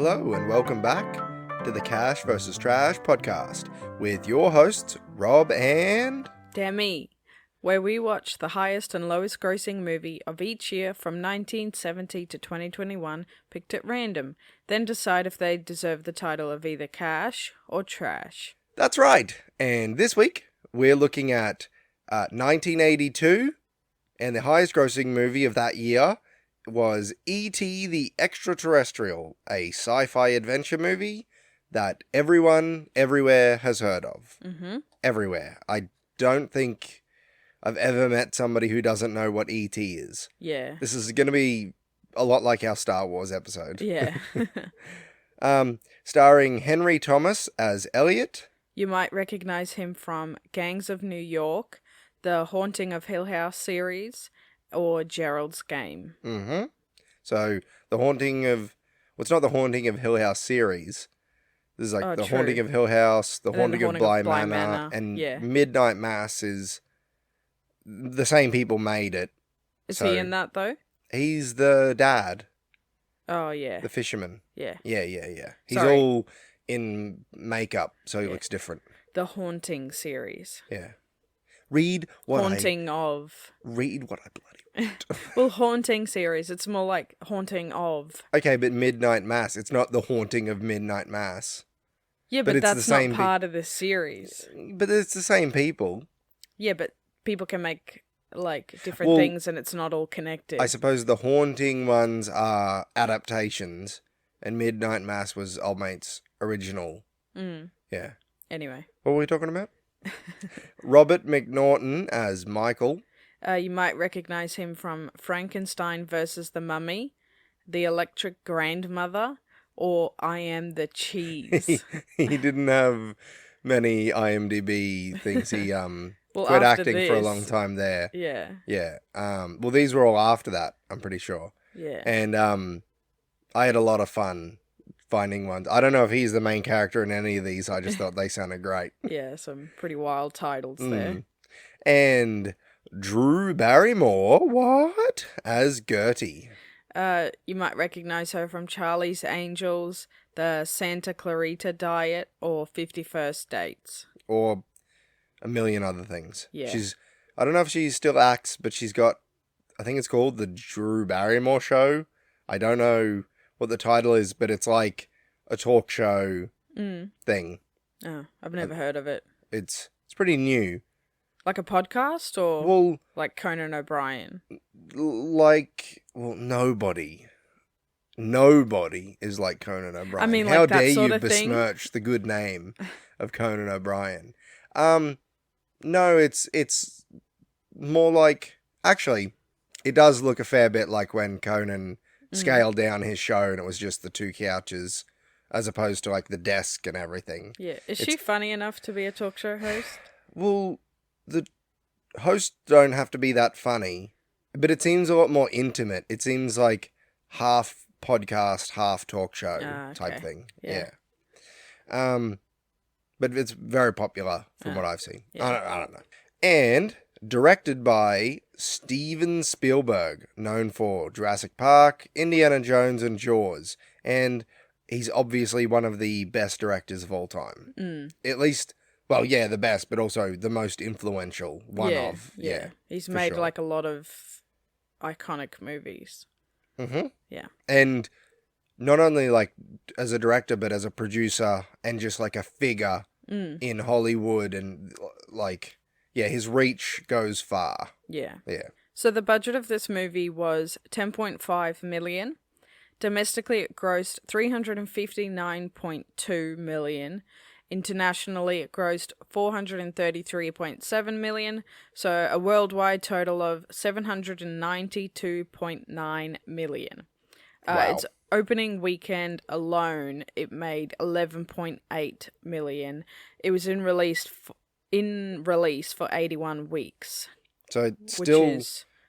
Hello and welcome back to the Cash vs. Trash podcast with your hosts, Rob and... Demi, where we watch the highest and lowest grossing movie of each year from 1970 to 2021, picked at random, then decide if they deserve the title of either cash or trash. That's right. And this week, we're looking at 1982, and the highest grossing movie of that year was E.T. the Extra Terrestrial, a sci-fi adventure movie that everyone, everywhere has heard of. Mm-hmm. Everywhere. I don't think I've ever met somebody who doesn't know what E.T. is. Yeah. This is going to be a lot like our Star Wars episode. Yeah. Starring Henry Thomas as Elliot. You might recognize him from Gangs of New York, the Haunting of Hill House series, or Gerald's Game. Mm-hmm. So, the Haunting of... Well, it's not the Haunting of Hill House series. This is like the true. Haunting of Hill House, the Haunting of Bly Manor, and yeah. Midnight Mass is... The same people made it. Is he in that, though? He's the dad. Oh, yeah. The fisherman. Yeah. Yeah. He's Sorry. all in makeup, so he looks different. The Haunting series. Yeah. Read what Read what I bloody want. Well, Haunting series. It's more like Haunting of. Okay, but Midnight Mass. It's not the Haunting of Midnight Mass. Yeah, but it's that's the same not part of this series. But it's the same people. Yeah, but people can make like different things and it's not all connected. I suppose the Haunting ones are adaptations and Midnight Mass was old mate's original. Mm. Yeah. Anyway. What were we talking about? Robert McNaughton as Michael. You might recognize him from Frankenstein versus the Mummy, The Electric Grandmother, or I Am the Cheese. He didn't have many IMDb things. He well, quit after acting this, for a long time there. Yeah. Yeah. Well, these were all after that, I'm pretty sure. Yeah. And I had a lot of fun finding ones. I don't know if he's the main character in any of these. I just thought they sounded great. Yeah, some pretty wild titles there. And Drew Barrymore, what? As Gertie. You might recognize her from Charlie's Angels, the Santa Clarita Diet, or 51st Dates. Or a million other things. Yeah. I don't know if she still acts, but she's got, I think it's called The Drew Barrymore Show. I don't know what the title is, but it's like a talk show thing. Oh, I've never heard of it. It's pretty new. Like a podcast or Well, like Conan O'Brien? Nobody. Nobody is like Conan O'Brien. I mean, how like that dare sort you of thing? besmirch the good name of Conan O'Brien? No, it's more like, actually, it does look a fair bit like when Conan scaled down his show and it was just the two couches as opposed to like the desk and everything. Yeah. Is she funny enough to be a talk show host? Well, the hosts don't have to be that funny, but it seems a lot more intimate. It seems like half podcast, half talk show type thing. Yeah. But it's very popular from what I've seen. Yeah. I don't know. And directed by Steven Spielberg, known for Jurassic Park, Indiana Jones, and Jaws. And he's obviously one of the best directors of all time. At least, well, yeah, the best, but also the most influential one of. Yeah. He's made like a lot of iconic movies. Mm-hmm. Yeah. And not only like as a director, but as a producer and just like a figure in Hollywood and like... Yeah, his reach goes far. Yeah. Yeah. So the budget of this movie was $10.5 million. Domestically, it grossed $359.2 million. Internationally, it grossed $433.7 million. So a worldwide total of $792.9 million. Wow. Its opening weekend alone, it made $11.8 million. It was in release for 81 weeks. So it still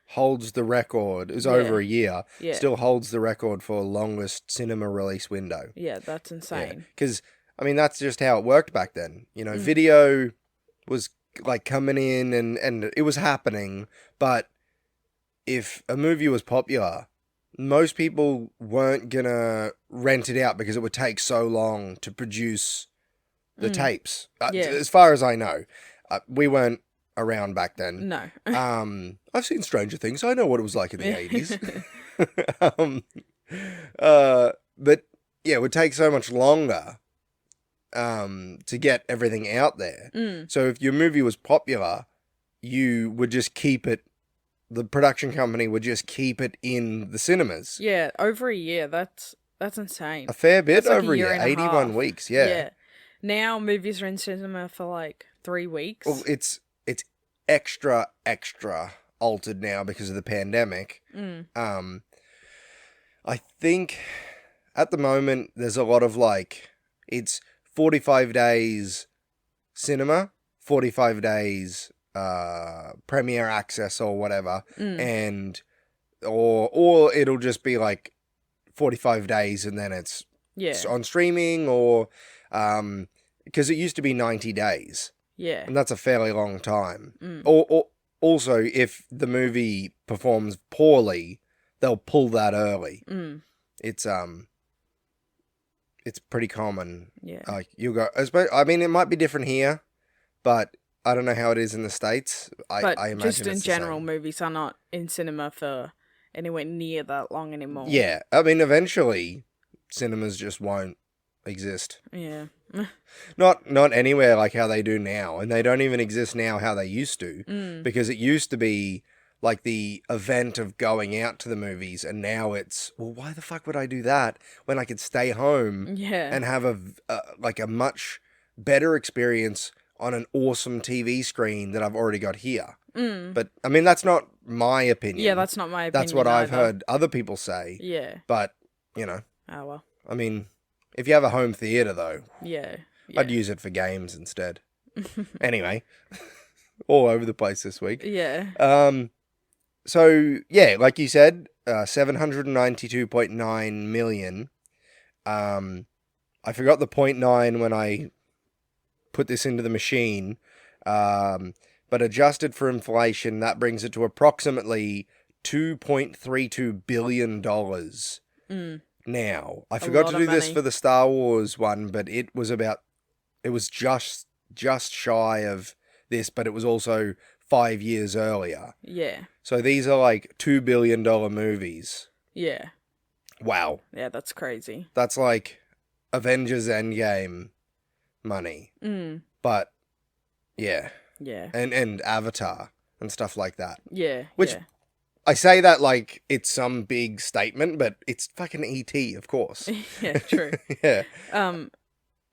holds the record. It was over a year. Yeah. Still holds the record for longest cinema release window. Yeah, that's insane. Because, I mean, that's just how it worked back then. You know, video was like coming in and it was happening. But if a movie was popular, most people weren't gonna rent it out because it would take so long to produce the tapes. Yeah. As far as I know, we weren't around back then. No. I've seen Stranger Things. I know what it was like in the 80s. But yeah, it would take so much longer to get everything out there. So if your movie was popular, you would just keep it. The production company would just keep it in the cinemas. Yeah, over a year. That's insane. A fair bit That's like over a year. and a 81 half. weeks, yeah. Now movies are in cinema for like 3 weeks. Well, it's extra altered now because of the pandemic. I think at the moment there's a lot of like, it's 45 days cinema, 45 days premiere access or whatever, and or it'll just be like 45 days and then it's on streaming, or because it used to be 90 days. Yeah. And that's a fairly long time. Or also, if the movie performs poorly, they'll pull that early. It's pretty common. Yeah. Like you'll go. I mean, it might be different here, but I don't know how it is in the States. I imagine just in it's the general, same. movies are not in cinema for anywhere near that long anymore. Yeah, I mean, eventually, cinemas just won't exist. Yeah. Not anywhere like how they do now, and they don't even exist now how they used to, because it used to be like the event of going out to the movies, and now it's, well, why the fuck would I do that when I could stay home and have a much better experience on an awesome TV screen that I've already got here. But I mean, that's not my opinion. Yeah, that's not my opinion. That's what I've either. heard other people say. Yeah. But you know, Oh well. I mean, if you have a home theater though, Yeah. I'd use it for games instead. Anyway, all over the place this week. Yeah. So yeah, like you said, 792.9 million. I forgot the 0.9 when I put this into the machine. But adjusted for inflation, that brings it to approximately $2.32 billion. Now, I forgot to do this for the Star Wars one, but it was just shy of this, but it was also 5 years earlier. Yeah. So these are like $2 billion movies. Yeah. Wow. Yeah, that's crazy. That's like Avengers Endgame money. But yeah. Yeah. And Avatar and stuff like that. Yeah. Which I say that like it's some big statement, but it's fucking E.T., of course. Yeah, true. Yeah.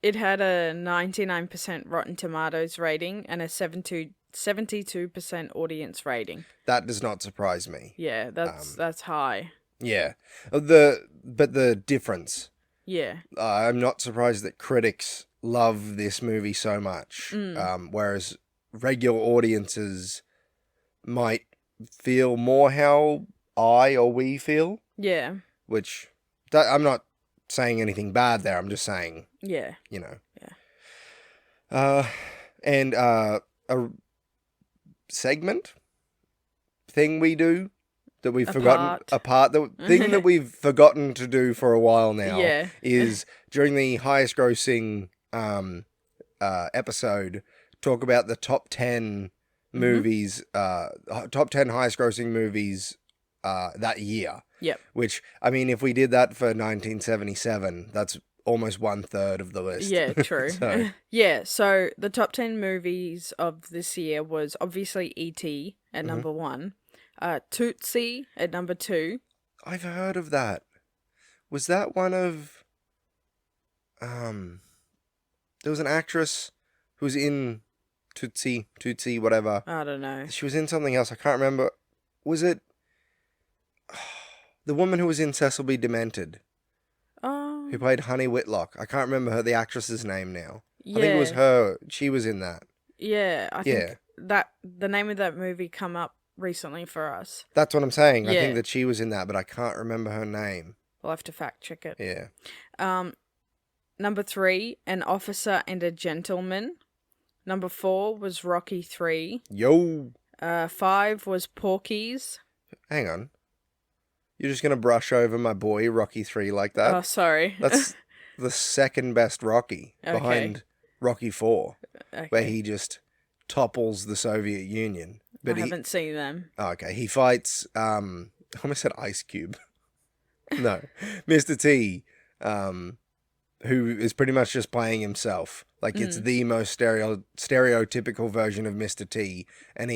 It had a 99% Rotten Tomatoes rating and a 72% audience rating. That does not surprise me. Yeah, that's high. Yeah. But the difference. Yeah. I'm not surprised that critics love this movie so much, whereas regular audiences might feel more how I or we feel. Yeah. Which, I'm not saying anything bad there. I'm just saying, Yeah. you know. Yeah. And a segment thing we do that we've forgotten, the thing that we've forgotten to do for a while now is during the highest grossing episode, talk about the top 10 movies, top 10 highest grossing movies that year. Yep. Which, I mean, if we did that for 1977, that's almost 1/3 of the list. Yeah, true. So the top 10 movies of this year was obviously E.T. at number 1, Tootsie at number 2. I've heard of that. Was that one of... there was an actress who was in Tootsie, whatever. I don't know. She was in something else. I can't remember. Was it the woman who was in Cecil B. Demented? Who played Honey Whitlock? I can't remember the actress's name now. I think it was her. She was in that. Yeah, I think that the name of that movie come up recently for us. That's what I'm saying. I think that she was in that, but I can't remember her name. We'll have to fact check it. Yeah. Number 3, An Officer and a Gentleman. Number 4 was Rocky 3. Yo. 5 was Porky's. Hang on. You're just gonna brush over my boy Rocky 3 like that? Oh, sorry. That's the second best Rocky Okay. behind Rocky 4, Okay. where he just topples the Soviet Union. But I he, haven't seen them. oh, okay, he fights. I almost said Ice Cube. No, Mr. T, who is pretty much just playing himself. Like it's the most stereotypical version of Mr. T, and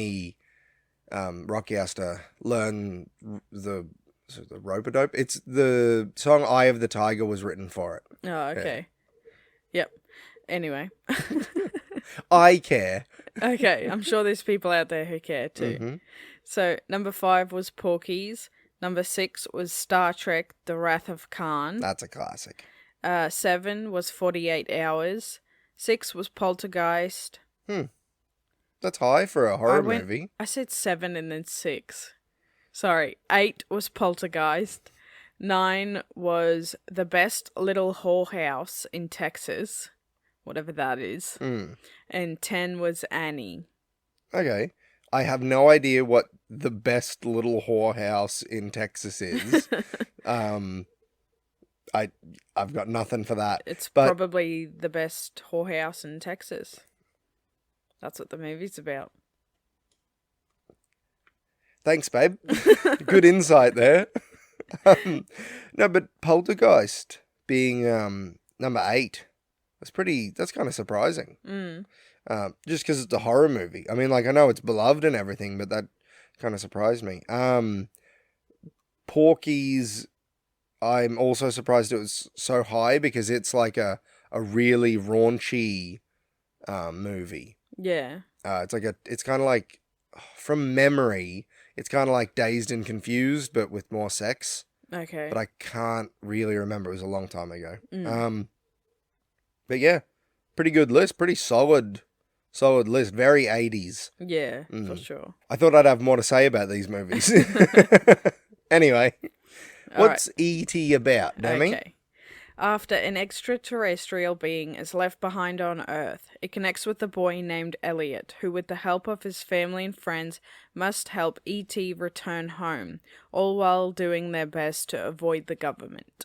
Rocky has to learn the rope-a-dope. It's the song "Eye of the Tiger" was written for it. Oh, okay. Yep. Anyway. I care. Okay, I'm sure there's people out there who care too. Mm-hmm. So, number 5 was Porky's. Number 6 was Star Trek: The Wrath of Khan. That's a classic. 7 was 48 Hours. 6 was Poltergeist. That's high for a horror movie. I said 7 and then 6. Sorry. 8 was Poltergeist. 9 was The Best Little Whorehouse in Texas. Whatever that is. And 10 was Annie. Okay. I have no idea what the best little whorehouse in Texas is. I've got nothing for that. It's probably the best whorehouse in Texas. That's what the movie's about. Thanks, babe. Good insight there. No, but Poltergeist being number 8, that's kind of surprising. Just because it's a horror movie. I mean, like, I know it's beloved and everything, but that kind of surprised me. Porky's, I'm also surprised it was so high because it's like a really raunchy movie. Yeah. It's kind of like, from memory, it's kind of like Dazed and Confused, but with more sex. Okay. But I can't really remember. It was a long time ago. But yeah, pretty good list. Pretty solid list. Very 80s. Yeah, for sure. I thought I'd have more to say about these movies. Anyway, what's E.T. about, Demi? Okay. After an extraterrestrial being is left behind on Earth, it connects with a boy named Elliot, who, with the help of his family and friends, must help E.T. return home, all while doing their best to avoid the government.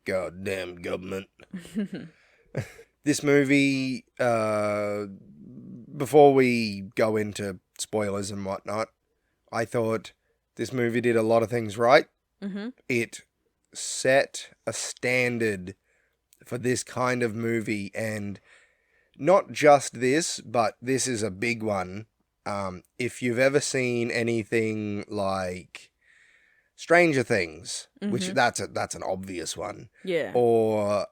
Goddamn government. This movie, before we go into spoilers and whatnot, I thought this movie did a lot of things right. It set a standard for this kind of movie, and not just this, but this is a big one. If you've ever seen anything like Stranger Things, which that's an obvious one. Yeah. Or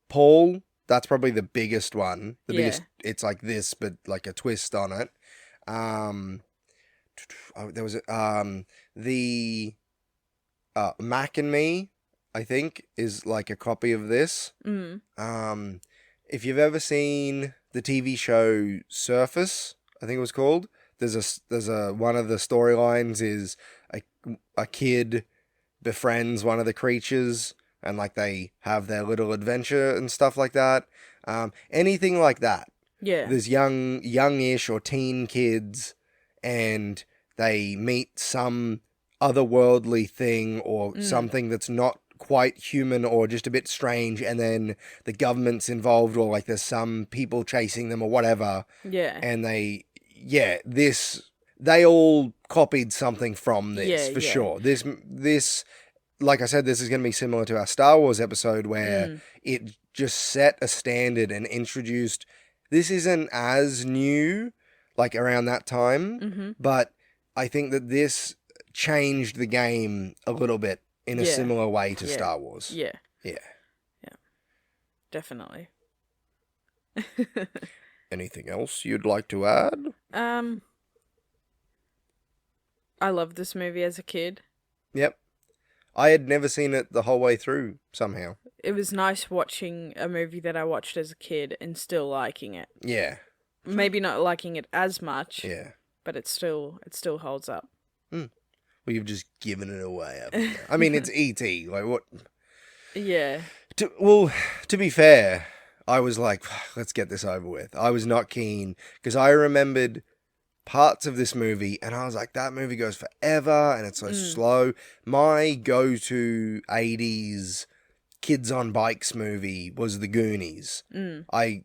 Paul, that's probably the biggest one. The biggest, it's like this, but like a twist on it. There was the Mac and Me, I think, is like a copy of this. If you've ever seen the TV show Surface, I think it was called, there's a one of the storylines is a kid befriends one of the creatures, and like they have their little adventure and stuff like that. Anything like that. Yeah. There's youngish or teen kids, and they meet some otherworldly thing or something that's not quite human or just a bit strange, and then the government's involved, or like there's some people chasing them or whatever. Yeah. And they all copied something from this for sure. This, like I said, this is going to be similar to our Star Wars episode where it just set a standard and introduced. This isn't as new, like around that time, but I think that this changed the game a little bit in a similar way to Star Wars. Yeah. Yeah. Definitely. Anything else you'd like to add? I loved this movie as a kid. Yep. I had never seen it the whole way through somehow. It was nice watching a movie that I watched as a kid and still liking it. Yeah. Maybe not liking it as much. Yeah. But it still holds up. Well, you've just given it away, haven't you? I mean, it's E.T. Like, what? Yeah. To be fair, I was like, let's get this over with. I was not keen, because I remembered parts of this movie, and I was like, that movie goes forever, and it's so slow. My go-to 80s kids on bikes movie was The Goonies. I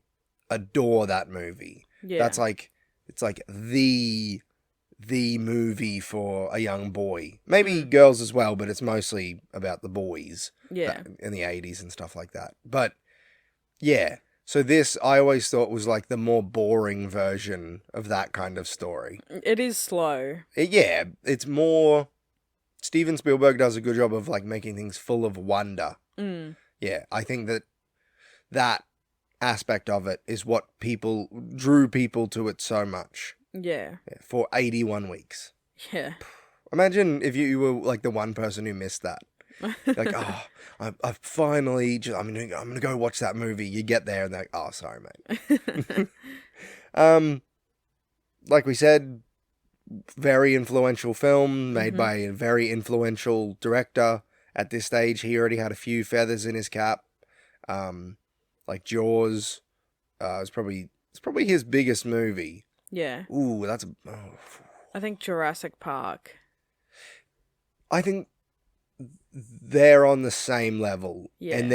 adore that movie. Yeah. That's like, it's like the movie for a young boy. Maybe girls as well, but it's mostly about the boys. Yeah. In the 80s and stuff like that. But yeah, so this I always thought was like the more boring version of that kind of story. It is slow. Yeah, it's more. Steven Spielberg does a good job of like making things full of wonder. Yeah, I think that aspect of it is what drew people to it so much. Yeah. For 81 weeks. Yeah. Imagine if you were like the one person who missed that. Like, oh, I finally I'm gonna go watch that movie. You get there and they're like, oh, sorry, mate. Like we said, very influential film made by a very influential director. At this stage, he already had a few feathers in his cap. Like Jaws, it's probably his biggest movie. Yeah. Ooh, I think Jurassic Park. I think they're on the same level. Yeah. And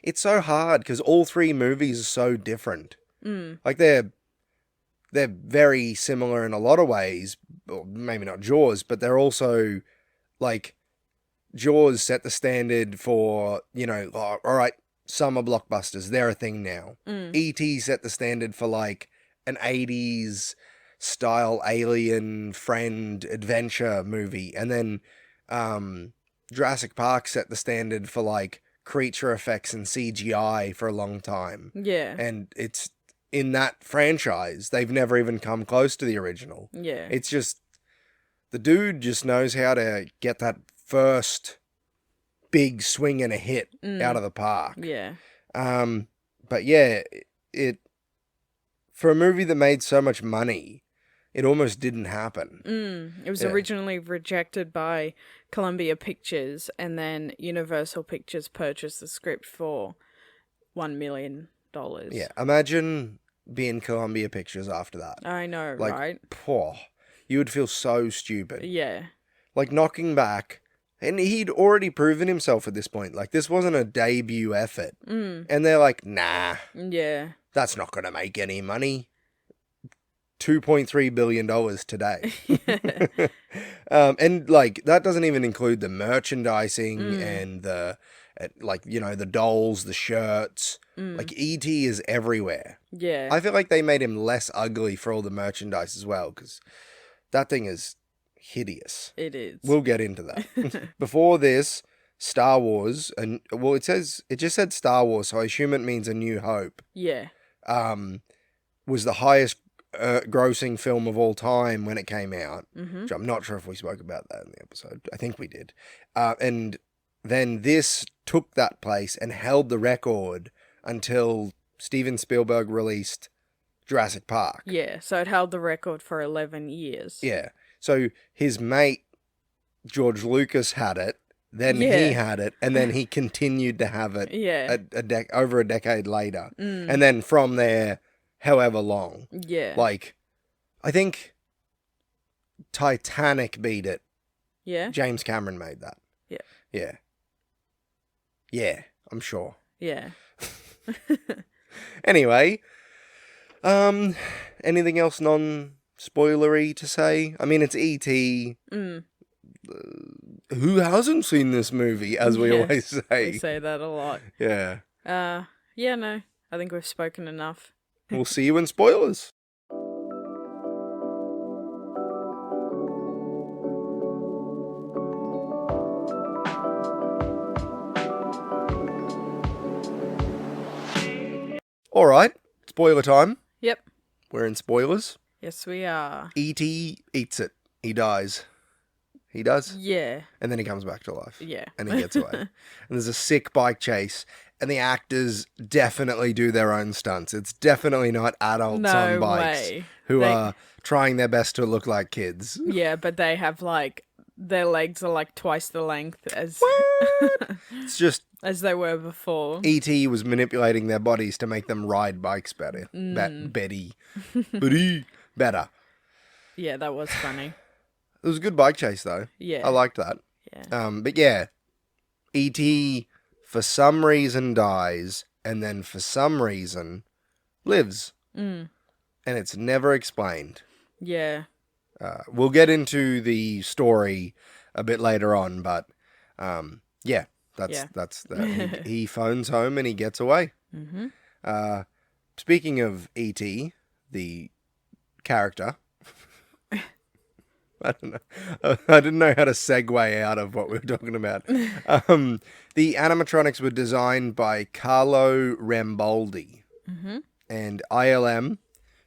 it's so hard because all three movies are so different. Like they're very similar in a lot of ways. Well, maybe not Jaws, but they're also like Jaws set the standard for, all right, summer blockbusters. They're a thing now. E.T. set the standard for like an 80s style alien friend adventure movie. And then Jurassic Park set the standard for like creature effects and CGI for a long time. Yeah. And it's in that franchise, they've never even come close to the original. Yeah. It's just, the dude just knows how to get that first big swing and a hit out of the park. Yeah. But yeah, it for a movie that made so much money, it almost didn't happen. It was originally rejected by Columbia Pictures, and then Universal Pictures purchased the script for $1 million. Yeah, imagine being Columbia Pictures after that. I know, Like, right? You would feel so stupid. Yeah. Like knocking back, and he'd already proven himself at this point. Like this wasn't a debut effort. And they're like, nah. Yeah. That's not going to make any money. $2.3 billion today. And like, that doesn't even include the merchandising and the dolls, the shirts. Like E.T. is everywhere. Yeah. I feel like they made him less ugly for all the merchandise as well, because that thing is hideous. It is. We'll get into that. Before this, Star Wars, and well, it just said Star Wars, so I assume it means A New Hope. Yeah. Was the highest grossing film of all time when it came out. Which I'm not sure if we spoke about that in the episode. I think we did. And then this took that place and held the record until Steven Spielberg released Jurassic Park. Yeah, so it held the record for 11 years. Yeah. So his mate, George Lucas, had it. Then he had it, and then he continued to have it over a decade later. And then from there, however long. Yeah. Like, I think Titanic beat it. Yeah? James Cameron made that. Yeah. Yeah. Yeah, I'm sure. Yeah. Anyway, anything else non-spoilery to say? I mean, it's E.T. Who hasn't seen this movie, as we always say? We say that a lot. Yeah. Yeah, no. I think we've spoken enough. We'll see you in spoilers. All right, spoiler time. Yep. We're in spoilers. Yes, we are. E.T. eats it. He dies. He does? Yeah. And then he comes back to life. Yeah. And he gets away. And there's a sick bike chase. And the actors definitely do their own stunts. It's definitely not adults on bikes who are trying their best to look like kids. Yeah, but they have their legs are twice the length as It's just as they were before. E.T. was manipulating their bodies to make them ride bikes better. Better. Yeah, that was funny. It was a good bike chase, though. Yeah. I liked that. Yeah. But yeah, E.T. for some reason dies, and then for some reason lives. Mm. And it's never explained. Yeah. We'll get into the story a bit later on, but yeah, he phones home and he gets away. Mm-hmm. Speaking of E.T., the character, I don't know. I didn't know how to segue out of what we were talking about. The animatronics were designed by Carlo Rambaldi, and ILM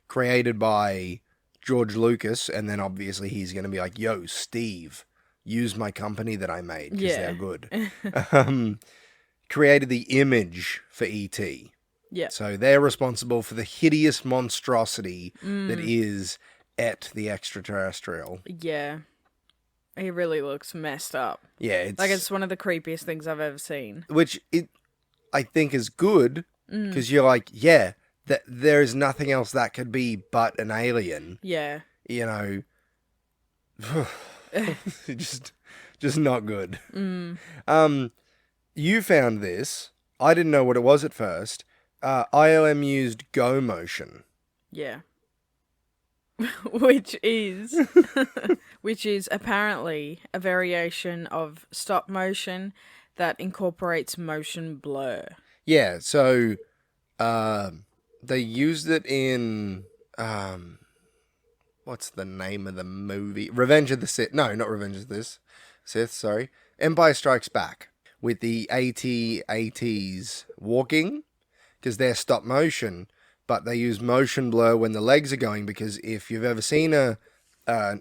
created by George Lucas, and then obviously he's going to be like, "Yo, Steve, use my company that I made because they're good." Created the image for E.T. Yeah. So they're responsible for the hideous monstrosity that is at the Extra Terrestrial. Yeah. He really looks messed up. Yeah, it's one of the creepiest things I've ever seen. Which I think is good, because you're like, yeah, there is nothing else that could be but an alien. Yeah. You know, just not good. You found this. I didn't know what it was at first. ILM used Go Motion. Yeah. which is apparently a variation of stop motion that incorporates motion blur. Yeah, so they used it in what's the name of the movie? Revenge of the Sith. No, not Revenge of the Sith, sorry. Empire Strikes Back, with the AT-ATs walking, because they're stop motion, but they use motion blur when the legs are going, because if you've ever seen an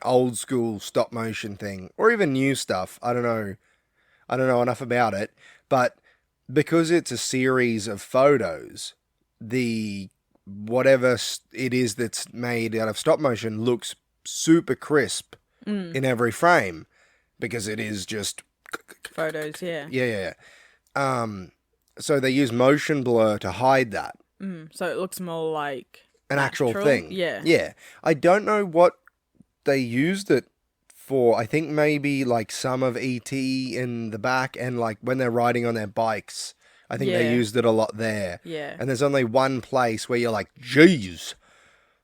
old school stop motion thing, or even new stuff, I don't know enough about it, but because it's a series of photos, the whatever it is that's made out of stop motion looks super crisp in every frame, because it is just photos. Yeah. So they use motion blur to hide that. So it looks more like an actual thing. Yeah. Yeah. I don't know what they used it for. I think maybe like some of E.T. in the back, and like when they're riding on their bikes, I think they used it a lot there. Yeah. And there's only one place where you're like, geez,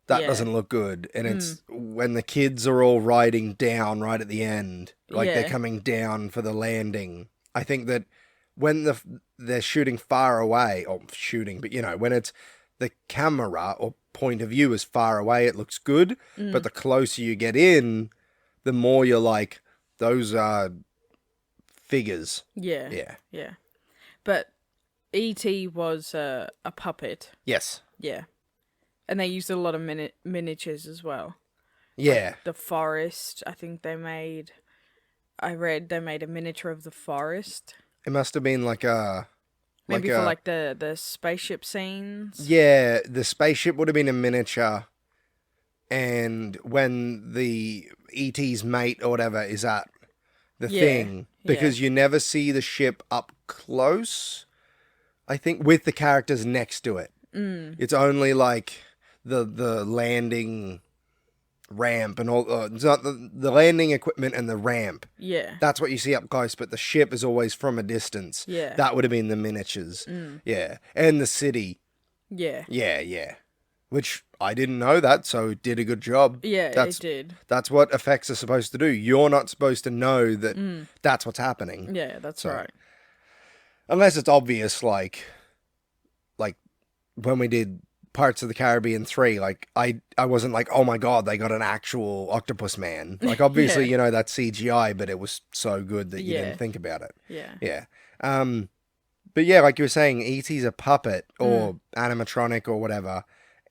that Yeah. doesn't look good. And it's when the kids are all riding down right at the end, like they're coming down for the landing. I think that when they're shooting far away, but you know, when it's the camera or point of view is far away, it looks good. But the closer you get in, the more you're like, those are figures. Yeah. But E.T. was a puppet. Yes. Yeah. And they used a lot of miniatures as well. Yeah. Like the forest, I think they made a miniature of the forest. It must have been like a... Maybe for like the spaceship scenes. Yeah, the spaceship would have been a miniature. And when the E.T.'s mate or whatever is at the thing, because you never see the ship up close, I think, with the characters next to it. It's only like the landing ramp and all. It's not the landing equipment and the ramp. Yeah. That's what you see up close, but the ship is always from a distance. Yeah. That would have been the miniatures. Yeah. And the city. Yeah. Yeah. Which I didn't know that, so it did a good job. Yeah, it did. That's what effects are supposed to do. You're not supposed to know that that's what's happening. Yeah, that's right. Unless it's obvious, like when we did Pirates of the Caribbean 3, like I wasn't like, oh my god, they got an actual octopus man. Like obviously, you know, that's CGI, but it was so good that you didn't think about it. Yeah. But yeah, like you were saying, E.T.'s a puppet or animatronic or whatever,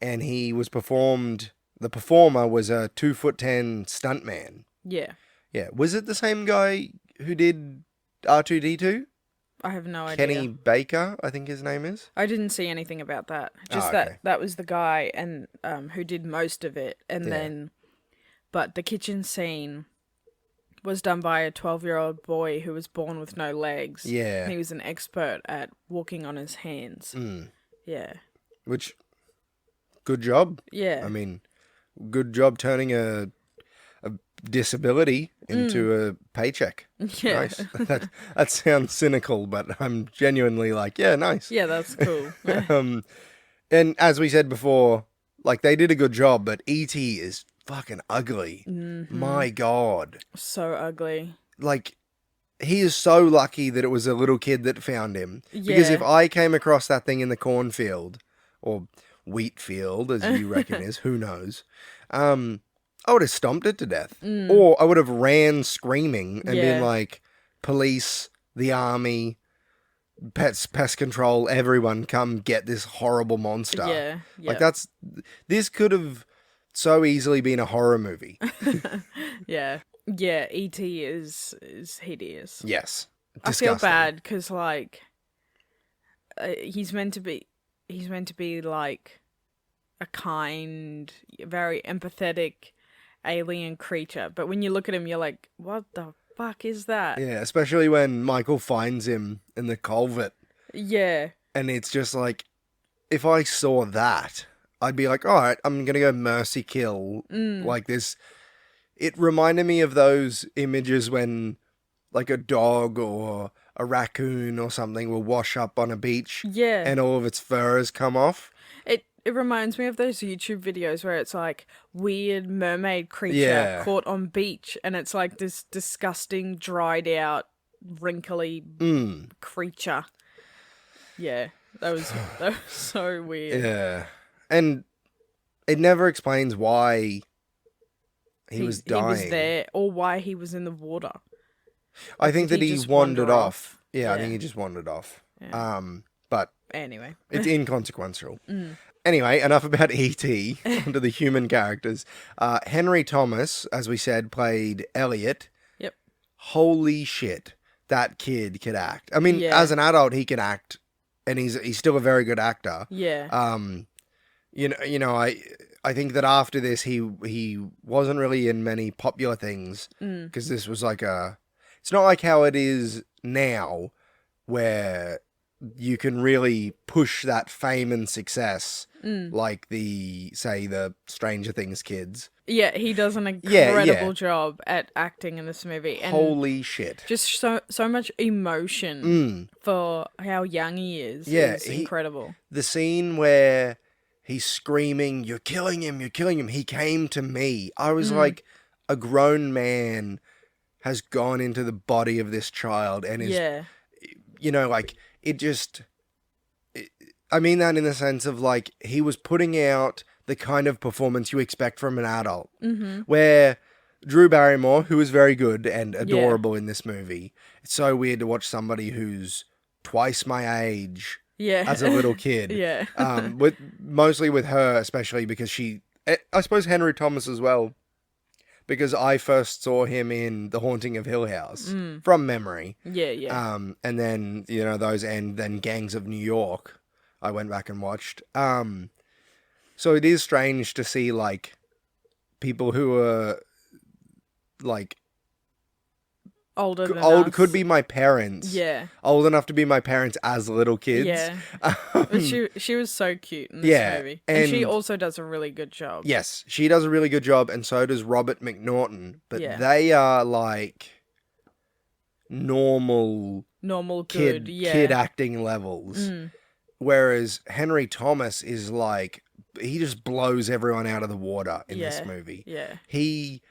and the performer was a 2'10" stuntman. Yeah. Yeah. Was it the same guy who did R2-D2? I have no idea. Kenny Baker, I think his name is. I didn't see anything about that. Just that was the guy and who did most of it, and then, but the kitchen scene was done by a 12-year-old boy who was born with no legs. Yeah. And he was an expert at walking on his hands. Yeah. Which, good job. Yeah. I mean, good job turning a disability into a paycheck. Yeah. Nice. That sounds cynical, but I'm genuinely like, yeah, nice. Yeah, that's cool. And as we said before, like, they did a good job, but E.T. is fucking ugly. My God. So ugly. Like, he is so lucky that it was a little kid that found him. Because if I came across that thing in the cornfield, or wheat field, as you reckon is, who knows, I would have stomped it to death. Or I would have ran screaming and been like, police, the army, pest control, everyone come get this horrible monster. Yeah. Like, this could have so easily been a horror movie. Yeah. Yeah, E.T. is hideous. Yes. I feel Disgusting. bad because, like, he's meant to be like a kind, very empathetic alien creature. But when you look at him, you're like, what the fuck is that? Yeah, especially when Michael finds him in the culvert. Yeah. And it's just like, if I saw that, I'd be like, all right, I'm going to go mercy kill like this. It reminded me of those images when, like, a dog or a raccoon or something will wash up on a beach. Yeah. And all of its fur has come off. It reminds me of those YouTube videos where it's like weird mermaid creature caught on beach, and it's like this disgusting, dried out, wrinkly creature. Yeah, that was so weird. Yeah. And it never explains why he was dying. He was there, or why he was in the water. I think that he just wandered wander off. Yeah, I think he just wandered off. Yeah. But anyway, it's inconsequential. Anyway, enough about E.T. onto the human characters. Henry Thomas, as we said, played Elliot. Yep. Holy shit, that kid could act. I mean, Yeah. as an adult, he can act, and he's still a very good actor. Yeah. You know, I think that after this, he wasn't really in many popular things because this was like it's not like how it is now, where you can really push that fame and success like the Stranger Things kids. Yeah, he does an incredible job at acting in this movie. And holy shit. just so much emotion for how young he is. Yeah, is incredible. The scene where he's screaming, "You're killing him, you're killing him." He came to me. I was like, a grown man has gone into the body of this child and is, you know, like, I mean that in the sense of, like, he was putting out the kind of performance you expect from an adult. Where Drew Barrymore, who is very good and adorable in this movie, it's so weird to watch somebody who's twice my age as a little kid. Mostly with her, especially because I suppose Henry Thomas as well, because I first saw him in The Haunting of Hill House from memory. And then, you know, then Gangs of New York, I went back and watched. So it is strange to see, like, people who are, like, older than us. Could be my parents. Yeah. Old enough to be my parents as little kids. Yeah. But she was so cute in this movie. And she also does a really good job. Yes, she does a really good job, and so does Robert McNaughton. But they are, like, normal kid acting levels. Whereas Henry Thomas is like, he just blows everyone out of the water in this movie. Yeah. He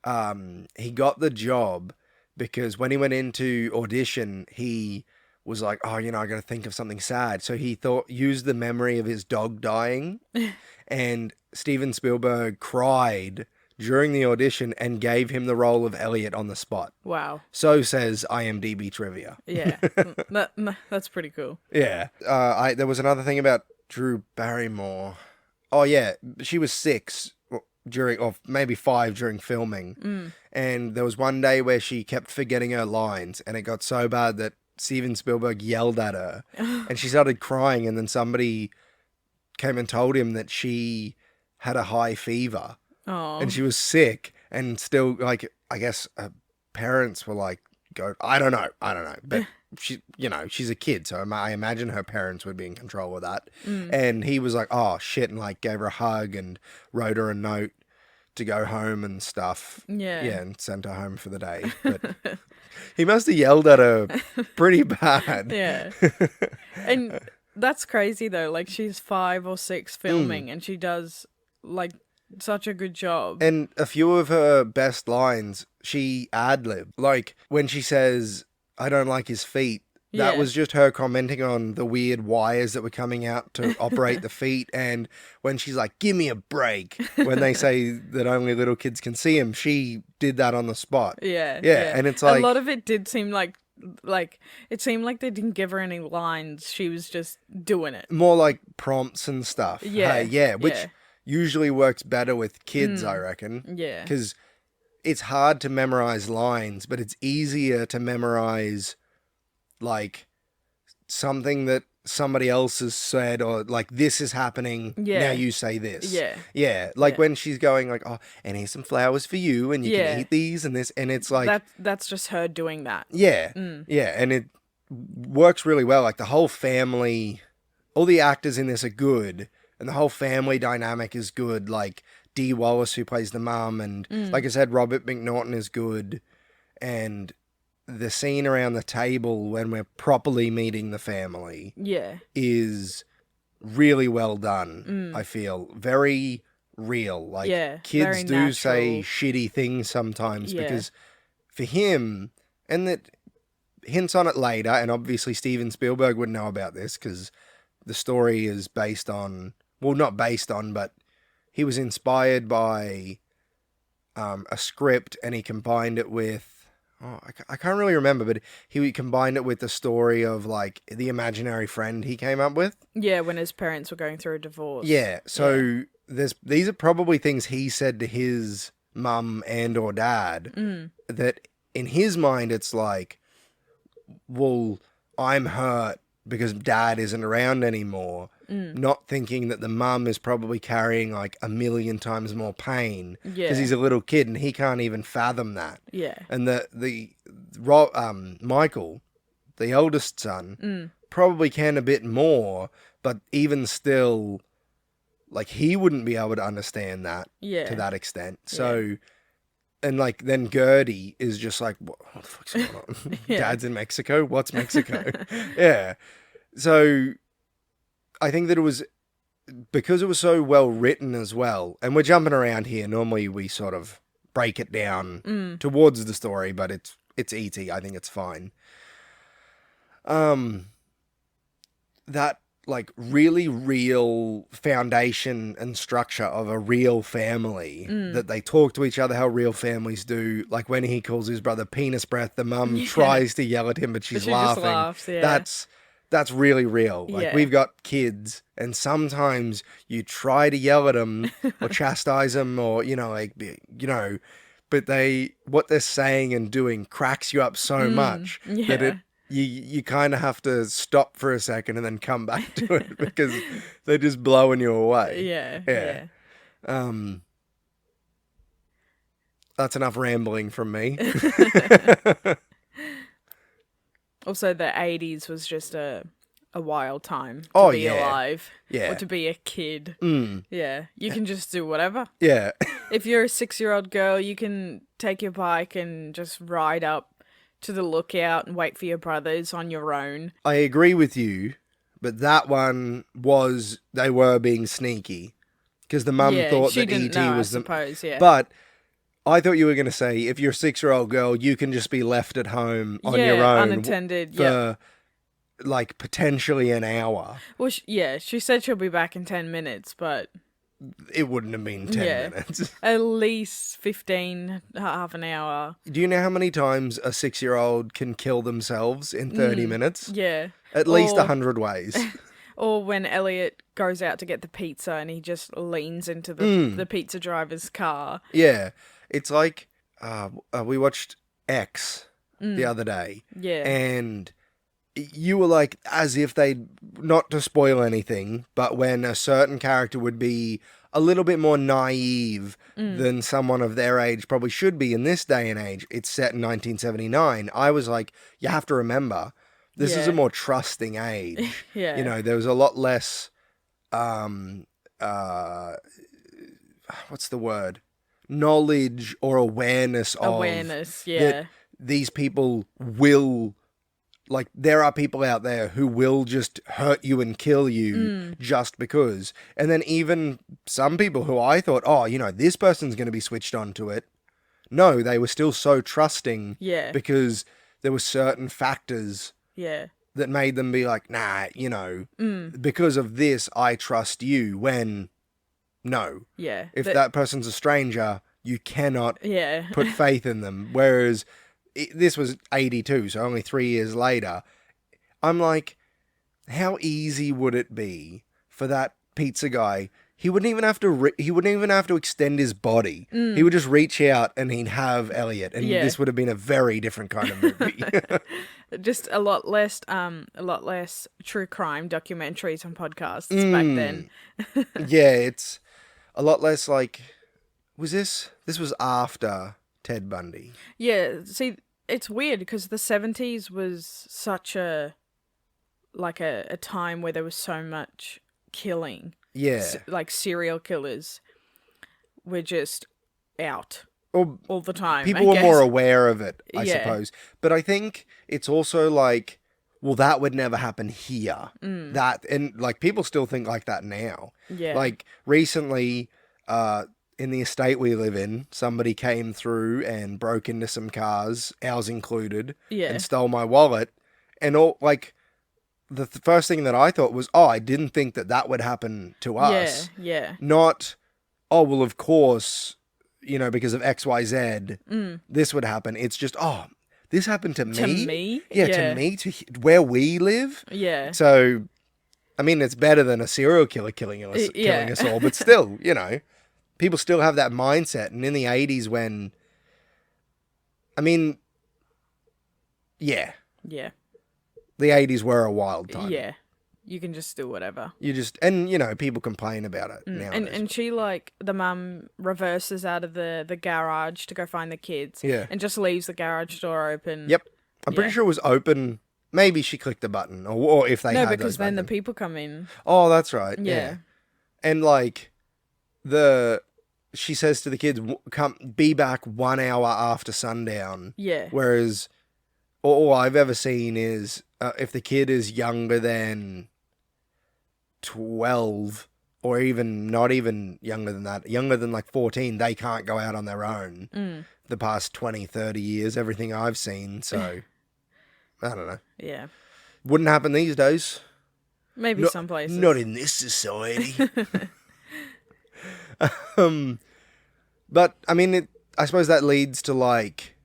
got the job because when he went into audition, he was like, oh, you know, I got to think of something sad. So he used the memory of his dog dying, and Steven Spielberg cried during the audition and gave him the role of Elliot on the spot. Wow. So says IMDb trivia. Yeah. That's pretty cool. Yeah. There was another thing about Drew Barrymore. Oh, yeah. She was 6 or maybe 5 during filming. And there was one day where she kept forgetting her lines, and it got so bad that Steven Spielberg yelled at her and she started crying, and then somebody came and told him that she had a high fever. Oh. And she was sick, and still, like, I guess her parents were like, I don't know. But she, you know, she's a kid, so I imagine her parents would be in control of that. And he was like, oh shit, and like gave her a hug and wrote her a note to go home and stuff. Yeah. Yeah, and sent her home for the day. But he must have yelled at her pretty bad. Yeah. And that's crazy though. Like she's 5 or 6 filming and she does like such a good job. And a few of her best lines, she ad-libbed. Like when she says, I don't like his feet. That was just her commenting on the weird wires that were coming out to operate the feet. And when she's like, give me a break, when they say that only little kids can see him, she did that on the spot. Yeah. And it's like... a lot of it did seem like it seemed like they didn't give her any lines. She was just doing it. More like prompts and stuff. Yeah. Which usually works better with kids, I reckon. Yeah. Because it's hard to memorize lines, but it's easier to memorize... like something that somebody else has said, or like this is happening, now you say this. When she's going like, oh, and here's some flowers for you and you can eat these and this, and it's like that's just her doing that. And it works really well. Like the whole family, all the actors in this are good, and the whole family dynamic is good. Like Dee Wallace, who plays the mum, and like I said, Robert McNaughton is good, and the scene around the table when we're properly meeting the family is really well done. I feel very real. Like kids do say shitty things sometimes because for him, and that hints on it later, and obviously Steven Spielberg would know about this because the story is based on, well, not based on, but he was inspired by a script and he combined it with, I can't really remember, but he combined it with the story of like the imaginary friend he came up with. Yeah, when his parents were going through a divorce. Yeah, so these are probably things he said to his mum and or dad that in his mind it's like, well, I'm hurt because dad isn't around anymore. Not thinking that the mum is probably carrying like 1,000,000 times more pain because he's a little kid and he can't even fathom that. And Michael, the eldest son, probably can a bit more, but even still, like he wouldn't be able to understand that to that extent. So, and like then Gertie is just like, what the fuck's going on? Dad's in Mexico? What's Mexico? So I think that it was, because it was so well written as well, and we're jumping around here. Normally we sort of break it down towards the story, but it's E.T. I think it's fine. That like really real foundation and structure of a real family, that they talk to each other how real families do. Like when he calls his brother penis breath, the mum tries to yell at him, but she's laughing. Just laughs, That's really real. Like we've got kids, and sometimes you try to yell at them or chastise them, or but what they're saying and doing cracks you up so much that you kind of have to stop for a second and then come back to it because they're just blowing you away. That's enough rambling from me. Also, the 80s was just a wild time to be alive. Or to be a kid. Yeah. You can just do whatever. Yeah. If you're a 6-year-old girl, you can take your bike and just ride up to the lookout and wait for your brothers on your own. I agree with you, but that one they were being sneaky. Because the mum thought that E.T. was the... I suppose, But... I thought you were going to say, if you're a 6-year-old girl, you can just be left at home on your own. Unattended, for, like, potentially an hour. Well, she said she'll be back in 10 minutes, but... It wouldn't have been 10 minutes. At least 15, half an hour. Do you know how many times a 6-year-old can kill themselves in 30 minutes? Yeah. At least 100 ways. Or when Elliot goes out to get the pizza and he just leans into the pizza driver's car. Yeah. It's like, we watched X the other day. Yeah. And you were like, as if they'd, not to spoil anything, but when a certain character would be a little bit more naive than someone of their age probably should be in this day and age. It's set in 1979. I was like, you have to remember, this is a more trusting age. There was a lot less, what's the word? knowledge or awareness of that these people will, like, there are people out there who will just hurt you and kill you just because. And then even some people who I thought, oh, you know, this person's going to be switched on to it. No, they were still so trusting because there were certain factors that made them be like, nah, you know, because of this, I trust you, when no. Yeah. If that person's a stranger, you cannot put faith in them. Whereas this was 82, so only 3 years later. I'm like, how easy would it be for that pizza guy? He wouldn't even have to extend his body. He would just reach out and he'd have Elliot, and this would have been a very different kind of movie. Just a lot less true crime documentaries and podcasts back then. Yeah, it's a lot less like, this was after Ted Bundy. Yeah, see, it's weird because the 70s was such a time where there was so much killing. Yeah. Like serial killers were just out all the time. People were more aware of it, I suppose. But I think it's also like, well, that would never happen here. That, and like, people still think like that now. Yeah. Like recently, in the estate we live in, somebody came through and broke into some cars, ours included, and stole my wallet. And all, like, the first thing that I thought was, oh, I didn't think that would happen to us. Yeah. Not, oh, well, of course, you know, because of XYZ, this would happen. It's just, oh, this happened to me? To me? Yeah, to me, to where we live? Yeah. So, I mean, it's better than a serial killer killing us all, but still, you know, people still have that mindset. And in the 80s when, I mean, yeah. The 80s were a wild time. Yeah. You can just do whatever. And, you know, people complain about it nowadays. And she, like, the mum reverses out of the garage to go find the kids. Yeah. And just leaves the garage door open. Yep. I'm pretty sure it was open. Maybe she clicked the button, or if they had those. No, because then the people come in. Oh, that's right. Yeah. And, like, she says to the kids, come, be back 1 hour after sundown. Yeah. Whereas all I've ever seen is if the kid is younger than 12, or even not even younger than that, younger than like 14, they can't go out on their own. The past 20, 30 years, everything I've seen. So, I don't know. Yeah. Wouldn't happen these days. Maybe some places. Not in this society. But, I mean, I suppose that leads to, like,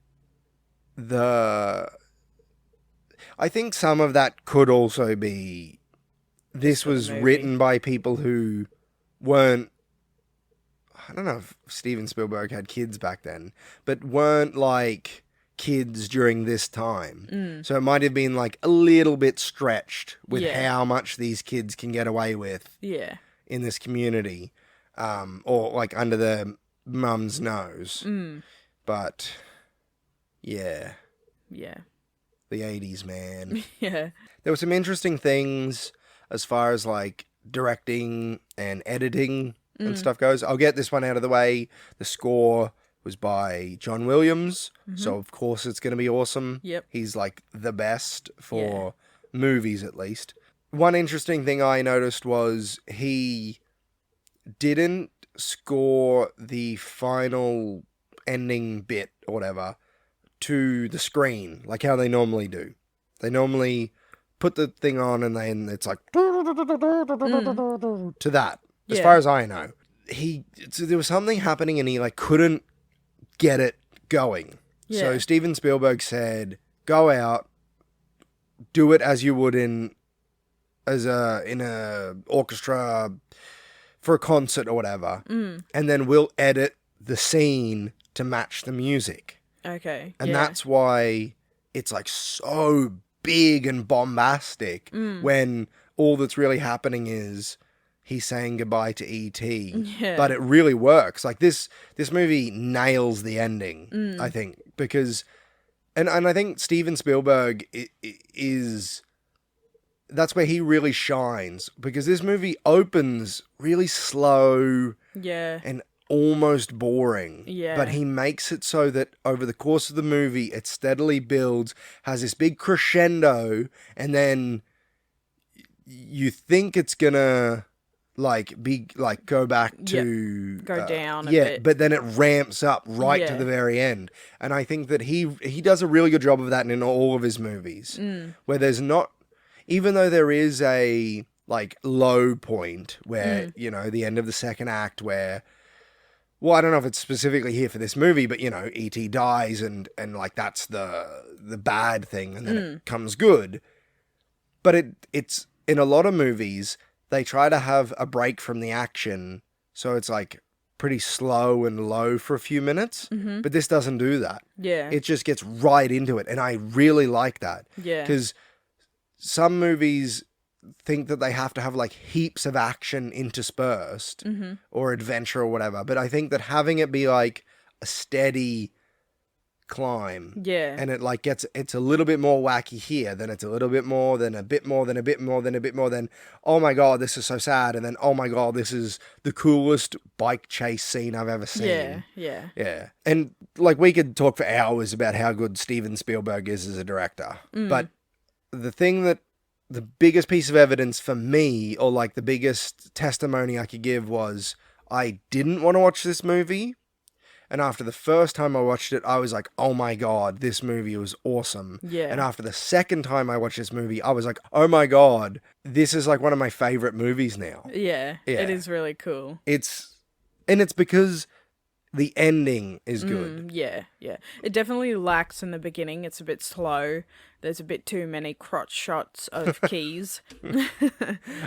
I think some of that could also be, this was written by people who weren't, I don't know if Steven Spielberg had kids back then, but weren't, like, kids during this time. So it might have been, like, a little bit stretched with how much these kids can get away with in this community, or, like, under their mum's nose. But, yeah. The 80s, man. Yeah. There were some interesting things as far as, like, directing and editing and stuff goes. I'll get this one out of the way. The score was by John Williams, so of course it's going to be awesome. Yep. He's, like, the best for movies, at least. One interesting thing I noticed was he didn't score the final ending bit or whatever to the screen, like how they normally do. They normally put the thing on and then it's like to that. As far as I know, there was something happening and he like couldn't get it going. So Steven Spielberg said, "Go out, do it as you would in a orchestra for a concert or whatever, and then we'll edit the scene to match the music." Okay. And that's why it's like so big and bombastic when all that's really happening is he's saying goodbye to E.T. But it really works. Like this movie nails the ending, I think, because and I think Steven Spielberg is that's where he really shines, because this movie opens really slow. Yeah. And almost boring. Yeah. But he makes it so that over the course of the movie, it steadily builds, has this big crescendo, and then you think it's gonna go back to Go down a yeah, bit. but then it ramps up right to the very end. And I think that he does a really good job of that in all of his movies, where there's not, even though there is a low point where the end of the second act where, well, I don't know if it's specifically here for this movie, but E.T. dies and that's the bad thing, and then it comes good. But it's in a lot of movies, they try to have a break from the action, so it's pretty slow and low for a few minutes. But this doesn't do that. Yeah. It just gets right into it, and I really like that. Yeah. Because some movies think that they have to have heaps of action interspersed or adventure or whatever, but I think that having it be a steady climb, and it it's a little bit more wacky here, then it's a little bit more, then a bit more, then a bit more, then a bit more, then oh my god, this is so sad, and then oh my god, this is the coolest bike chase scene I've ever seen. Yeah. And we could talk for hours about how good Steven Spielberg is as a director, but the biggest piece of evidence for me, or the biggest testimony I could give, was I didn't want to watch this movie. And after the first time I watched it, I was like, oh my god, this movie was awesome. Yeah. And after the second time I watched this movie, I was like, oh my god, this is one of my favorite movies now. Yeah. It is really cool. It's because the ending is good. Yeah. It definitely lacks in the beginning. It's a bit slow. There's a bit too many crotch shots of keys.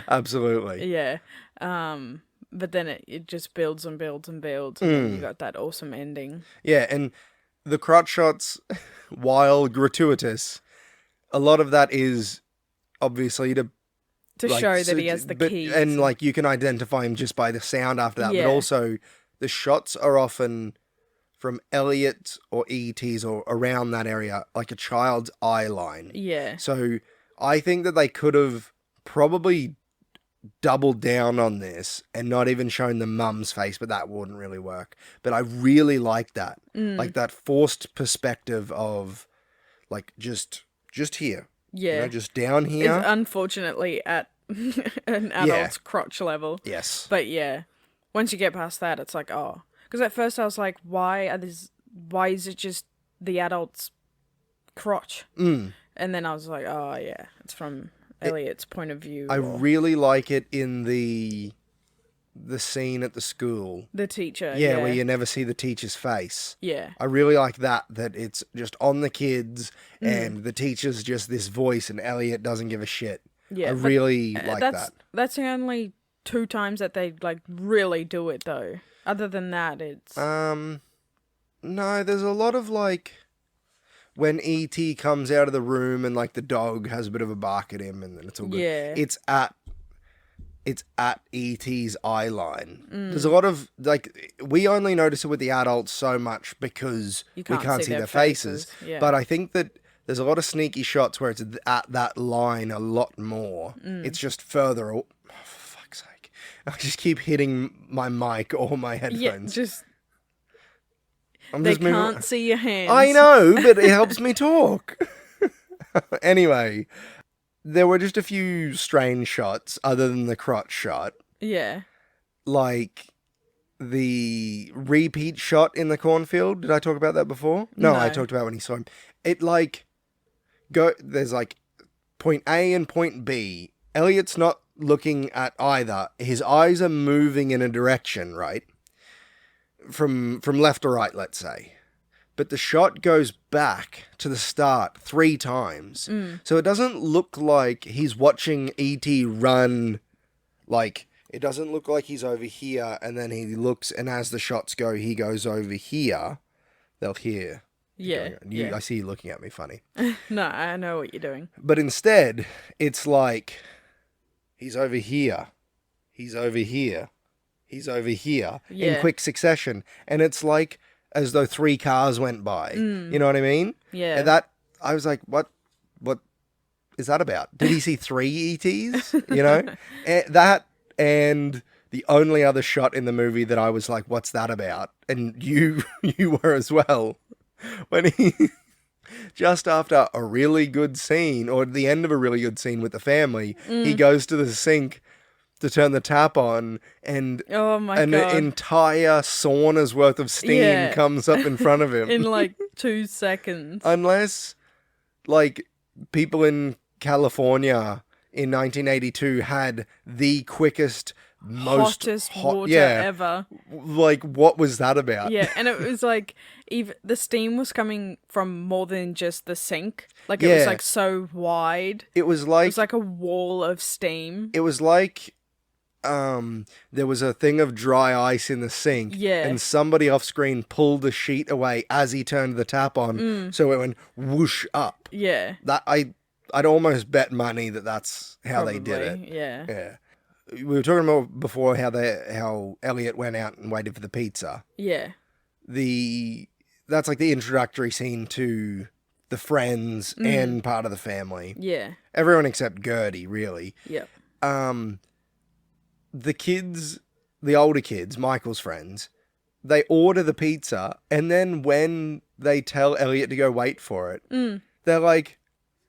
Absolutely. Yeah. But then it just builds and builds and builds, and then you got that awesome ending. Yeah, and the crotch shots, while gratuitous, a lot of that is obviously to show that he has the keys. And you can identify him just by the sound after that, Yeah. but also the shots are often from Elliot or E.T.'s or around that area, like a child's eye line. Yeah. So I think that they could have probably doubled down on this and not even shown the mum's face, but that wouldn't really work. But I really like that. That forced perspective of just here. Yeah. Just down here. It's unfortunately at an adult's crotch level. Yes. But yeah, once you get past that, it's oh. Because at first I was like, why is it just the adult's crotch? And then I was like, oh yeah, it's from Elliot's point of view. I really like it in the scene at the school. The teacher. Yeah, where you never see the teacher's face. Yeah. I really like that it's just on the kids and the teacher's just this voice and Elliot doesn't give a shit. Yeah. I really like that. That's the only 2 times that they really do it though. Other than that, it's... No, there's a lot of when E.T. comes out of the room and the dog has a bit of a bark at him and then it's all good. Yeah. It's at E.T.'s eye line. There's a lot of we only notice it with the adults so much because we can't see their faces. Yeah. But I think that there's a lot of sneaky shots where it's at that line a lot more. It's just further. Oh, for fuck's sake! I just keep hitting my mic or my headphones. Yeah, they can't see your hands. I know, but it helps me talk. Anyway, there were just a few strange shots other than the crotch shot. Yeah. The repeat shot in the cornfield. Did I talk about that before? No, I talked about when he saw him. It there's point A and point B. Elliot's not looking at either. His eyes are moving in a direction, right? From left to right, let's say. But the shot goes back to the start 3 times. So it doesn't look like he's watching E.T. run. It doesn't look like he's over here and then he looks, and as the shots go, he goes over here. They'll hear. Yeah. I see you looking at me funny. No, I know what you're doing. But instead, it's he's over here. He's over here. He's over here in quick succession. And it's as though 3 cars went by. You know what I mean? Yeah. And that, I was like, what is that about? Did he see 3 ETs? That and the only other shot in the movie that I was like, what's that about? And you were as well. When he, just after a really good scene, or the end of a really good scene with the family, he goes to the sink to turn the tap on, and Oh my an God. entire sauna's worth of steam comes up in front of him. In like 2 seconds. Unless, like, people in California in 1982 had the quickest, most Hottest hot, water ever. Like, what was that about? Yeah, and it was like, even the steam was coming from more than just the sink. Like, it Yeah. was like so wide. It was It like, was like a wall of steam. there was a thing of dry ice in the sink, Yeah. and somebody off screen pulled the sheet away as he turned the tap on, so it went whoosh up. Yeah. That I'd almost bet money that that's how they did it. Probably, yeah. Yeah. We were talking about before how Elliot went out and waited for the pizza. Yeah. That's like the introductory scene to the friends and part of the family. Yeah. Everyone except Gertie, really. Yep. The older kids, Michael's friends, they order the pizza, and then when they tell Elliot to go wait for it, they're like,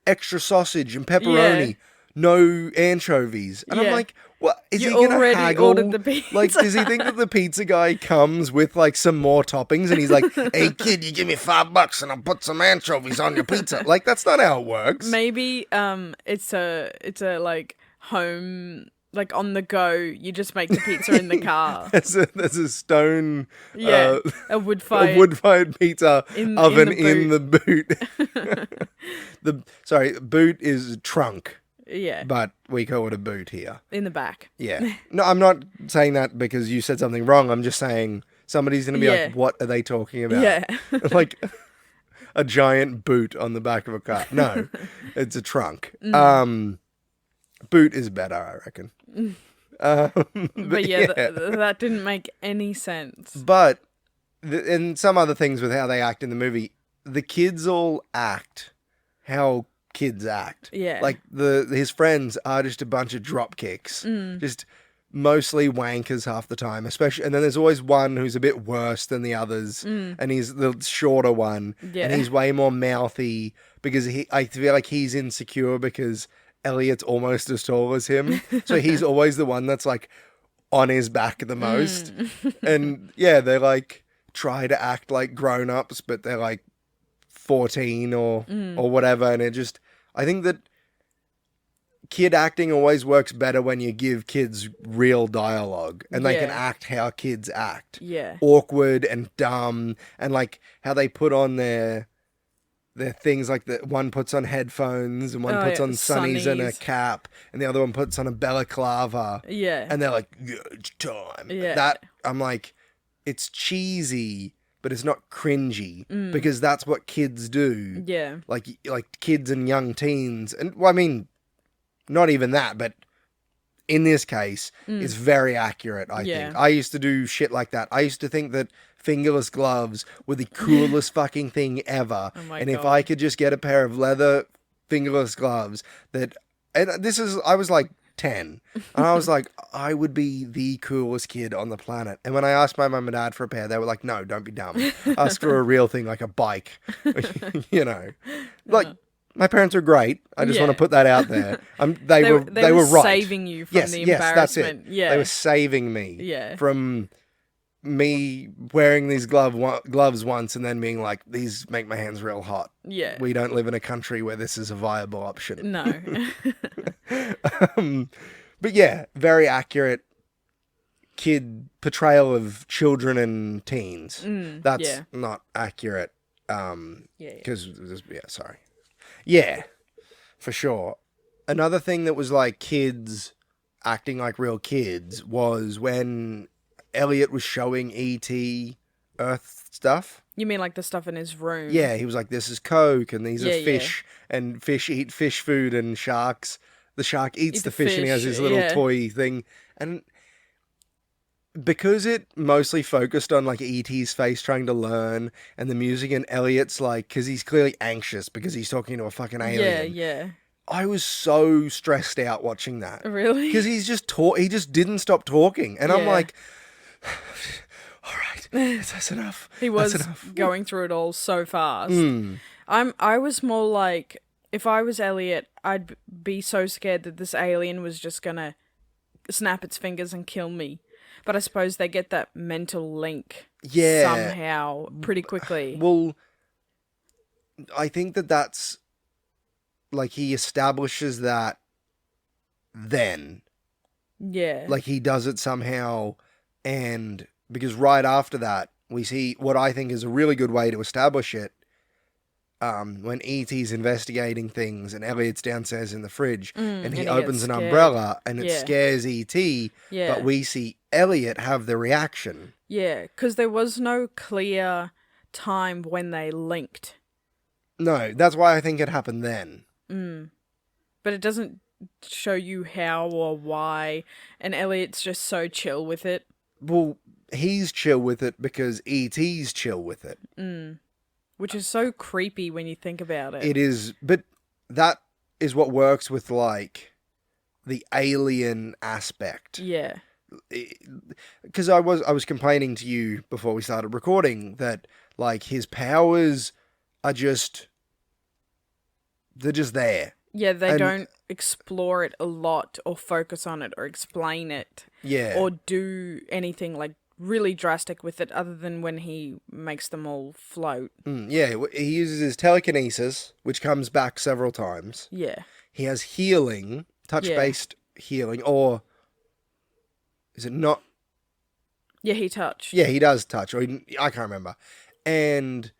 extra sausage and pepperoni, no anchovies. And I'm like, what? Is You he going to already haggle? ordered the pizza. Like, does he think that the pizza guy comes with, like, some more toppings? And he's like, hey, kid, you give me $5 and I'll put some anchovies on your pizza. Like, that's not how it works. Maybe it's a like home, like on the go. You just make the pizza in the car. There's a stone, A wood-fired wood-fired pizza in oven the in the boot. Boot is trunk, Yeah. but we call it a boot here. In the back. Yeah. No, I'm not saying that because you said something wrong. I'm just saying somebody's going to be like, what are they talking about? Yeah. Like a giant boot on the back of a car. No, it's a trunk. Boot is better, I reckon. But yeah, that didn't make any sense. But, and some other things with how they act in the movie, the kids all act how kids act. Yeah. Like, his friends are just a bunch of drop kicks. Just mostly wankers half the time, especially, and then there's always one who's a bit worse than the others, and he's the shorter one, and he's way more mouthy because I feel like he's insecure because Elliot's almost as tall as him, so he's always the one that's like on his back the most. And yeah, they like try to act like grown-ups, but they're like 14 or whatever, and I think that kid acting always works better when you give kids real dialogue and they can act how kids act. Yeah. Awkward and dumb, and like how they put on their things, like the one puts on headphones and one puts on sunnies and a cap, and the other one puts on a balaclava. Yeah. And they're like, yeah, it's time. Yeah. That, I'm like, it's cheesy, but it's not cringy because that's what kids do. Yeah. Like kids and young teens, and well, I mean, not even that, but in this case, it's very accurate. I think I used to do shit like that. I used to think that fingerless gloves were the coolest fucking thing ever, and if I could just get a pair of leather fingerless gloves and I was like 10, and I was like, I would be the coolest kid on the planet. And when I asked my mum and dad for a pair, they were like, no, don't be dumb. Ask for a real thing, like a bike. You know, like, my parents were great. I just want to put that out there. They were right. Saving you from the embarrassment. That's it. Yeah. They were saving me from me wearing these gloves once and then being like, these make my hands real hot. Yeah. We don't live in a country where this is a viable option. No. But yeah, very accurate kid portrayal of children and teens. That's not accurate. Because, sorry. Yeah, for sure. Another thing that was like kids acting like real kids was when Elliot was showing E.T. Earth stuff. You mean like the stuff in his room? Yeah, he was like, this is Coke, and these are fish, and fish eat fish food, and sharks. The shark eats the fish, and he has his little toy thing. And because it mostly focused on like E.T.'s face trying to learn, and the music, and Elliot's like, because he's clearly anxious because he's talking to a fucking alien. Yeah. I was so stressed out watching that. Really? Because he just didn't stop talking. And I'm Yeah. like, all right, that's enough. He That's was enough. going through it all so fast. Mm. I was more like, if I was Elliot, I'd be so scared that this alien was just gonna snap its fingers and kill me. But I suppose they get that mental link somehow pretty quickly. Well, I think that's like he establishes that then. Yeah. Like he does it somehow, and because right after that we see what I think is a really good way to establish it. When E.T.'s investigating things and Elliot's downstairs in the fridge and he opens an umbrella and it scares E.T., but we see Elliot have the reaction. Yeah, because there was no clear time when they linked. No, that's why I think it happened then. But it doesn't show you how or why, and Elliot's just so chill with it. Well, he's chill with it because E.T.'s chill with it. Which is so creepy when you think about it. It is, but that is what works with, like, the alien aspect. Yeah. Because I was complaining to you before we started recording that, like, his powers are they're just there. Yeah, they don't explore it a lot or focus on it or explain it. Yeah. Or do anything, like, really drastic with it other than when he makes them all float. Yeah, he uses his telekinesis, which comes back several times. Yeah. He has healing, touch-based healing, or is it not? Yeah, he touched. Yeah, he does touch, or I can't remember. And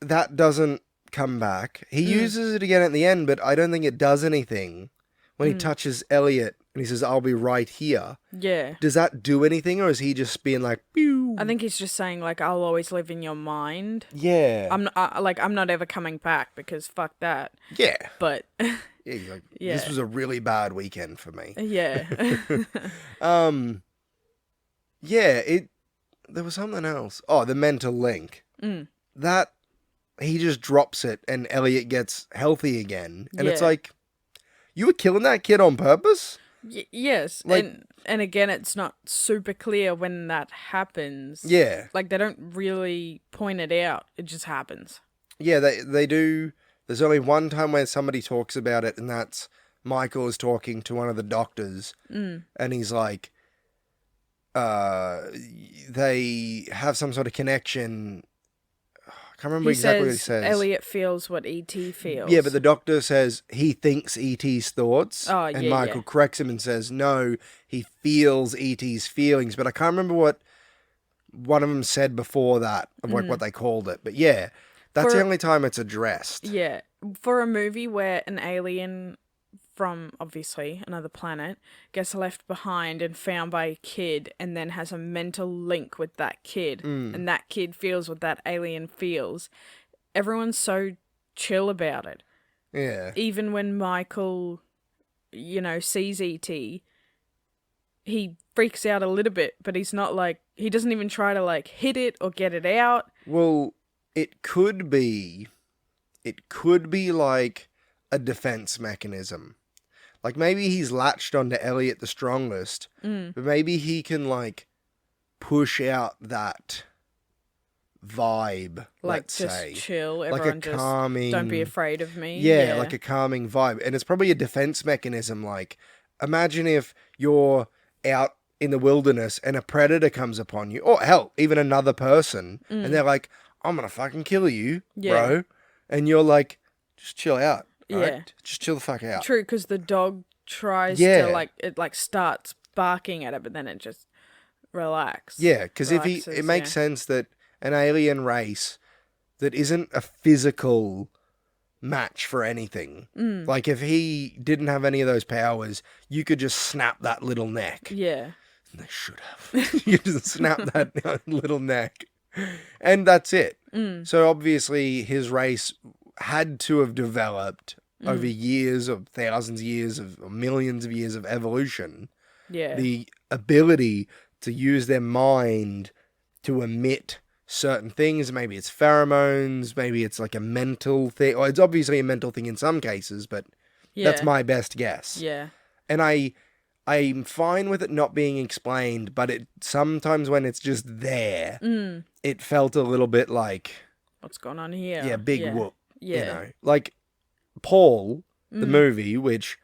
that doesn't come back. He uses it again at the end, but I don't think it does anything when he touches Elliot and he says, "I'll be right here." Yeah. Does that do anything, or is he just being like, pew? I think he's just saying, like, I'll always live in your mind. Yeah. I'm not ever coming back because fuck that. Yeah. But Yeah, he's like, this was a really bad weekend for me. yeah. Yeah, there was something else. Oh, the mental link. That he just drops it and Elliot gets healthy again. And it's like, you were killing that kid on purpose? Yes. Like, and again, it's not super clear when that happens. Yeah. Like, they don't really point it out. It just happens. Yeah, they do. There's only one time where somebody talks about it, and that's Michael is talking to one of the doctors. And he's like, they have some sort of connection. I can't remember exactly what he says. Elliot feels what E.T. feels. Yeah, but the doctor says he thinks E.T.'s thoughts. Oh, and Michael corrects him and says, no, he feels E.T.'s feelings. But I can't remember what one of them said before that, of like what they called it. But yeah, that's the only time it's addressed. Yeah. For a movie where an alien from, obviously, another planet gets left behind and found by a kid and then has a mental link with that kid and that kid feels what that alien feels, everyone's so chill about it. Yeah. Even when Michael, sees E.T., he freaks out a little bit, but he's not like, he doesn't even try to like hit it or get it out. Well, it could be like a defense mechanism. Like, maybe he's latched onto Elliot the strongest, but maybe he can, like, push out that vibe, Like, let's just say. chill, Like everyone a just calming... don't be afraid of me. Yeah, like a calming vibe. And it's probably a defense mechanism. Like, imagine if you're out in the wilderness and a predator comes upon you, or hell, even another person, and they're like, I'm gonna fucking kill you, bro. And you're like, just chill out. Right? Yeah. Just chill the fuck out. True, because the dog tries to, like, it, like, starts barking at it, but then it just relaxes. Yeah, because it makes sense that an alien race that isn't a physical match for anything. Like, if he didn't have any of those powers, you could just snap that little neck. Yeah. They should have. You just snap that little neck. And that's it. So obviously his race had to have developed over years of thousands of years of millions of years of evolution. Yeah. The ability to use their mind to emit certain things. Maybe it's pheromones, maybe it's like a mental thing. Or it's obviously a mental thing in some cases, but Yeah. That's my best guess. Yeah. And I'm fine with it not being explained, but it sometimes when it's just there, it felt a little bit like, What's going on here? yeah, big whoop. Yeah. You know, like Paul, the movie, which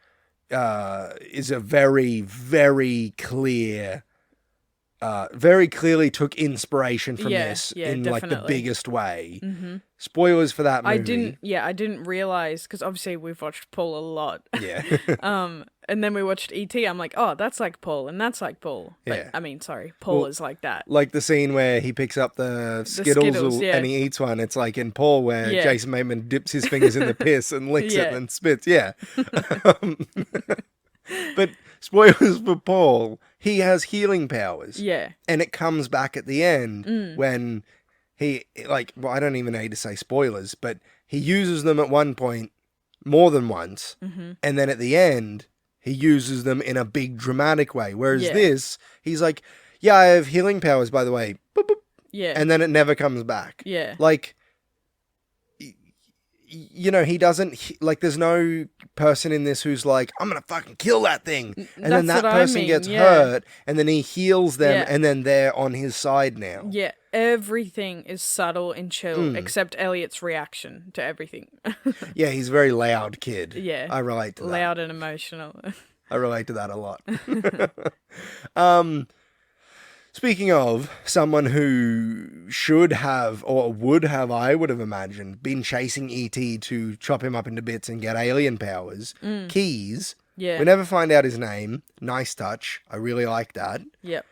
is a very, very clear, very clearly took inspiration from this in like the definitely. biggest way. Spoilers for that movie. I didn't realize, because obviously we've watched Paul a lot. Yeah. And then we watched E.T. I'm like, oh, that's like Paul, and that's like Paul. But, Yeah. I mean, sorry, Paul is like that. Like the scene where he picks up the Skittles, yeah. and he eats one. It's like in Paul where Yeah. Jason Bateman dips his fingers in the piss and licks it Yeah. and then spits. Yeah. But spoilers for Paul, he has healing powers. Yeah. And it comes back at the end when he, like, well, I don't even need to say spoilers, but he uses them at one point more than once. And then at the end, he uses them in a big dramatic way. Whereas this, he's like, yeah, I have healing powers, by the way. Boop, boop. Yeah. And then it never comes back. Yeah. Like, you know, he doesn't, like, there's no person in this who's like, I'm going to fucking kill that thing. And then that person gets hurt, and then he heals them, and then they're on his side now. Yeah. Everything is subtle and chill, except Elliot's reaction to everything. Yeah, he's a very loud kid. Yeah. I relate to that. Loud and emotional. I relate to that a lot. Speaking of someone who should have, or would have, I would have imagined, been chasing E.T. to chop him up into bits and get alien powers, Keys. Yeah. We never find out his name. Nice touch. I really like that. Yep.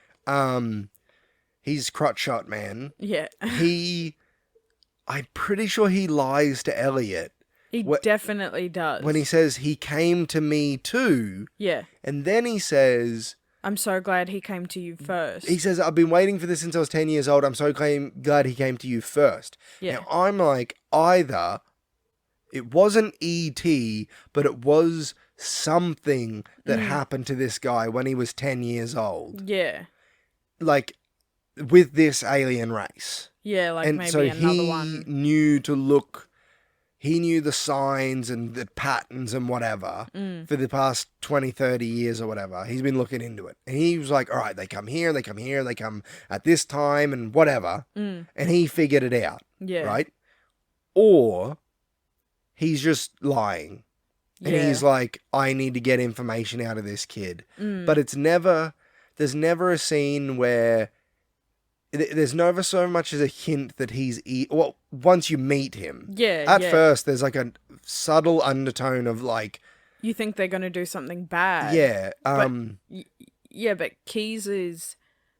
He's crotch shot, man. Yeah. I'm pretty sure he lies to Elliot. He definitely does. When he says he came to me too. Yeah. And then he says, I'm so glad he came to you first. he says, I've been waiting for this since I was 10 years old. I'm so glad he came to you first. Yeah. Now, I'm like, either it wasn't E.T., but it was something that happened to this guy when he was 10 years old. Yeah. Like, with this alien race. Yeah, like And maybe so another one. He knew the signs and the patterns and whatever for the past 20, 30 years or whatever. He's been looking into it. And he was like, all right, they come here, they come here, they come at this time and whatever. And he figured it out. Yeah. Right? Or he's just lying. And he's like, I need to get information out of this kid. But there's never a scene where there's never so much as a hint that he's well, once you meet him. Yeah. At first, there's like a subtle undertone of like, you think they're going to do something bad. yeah. But Keys is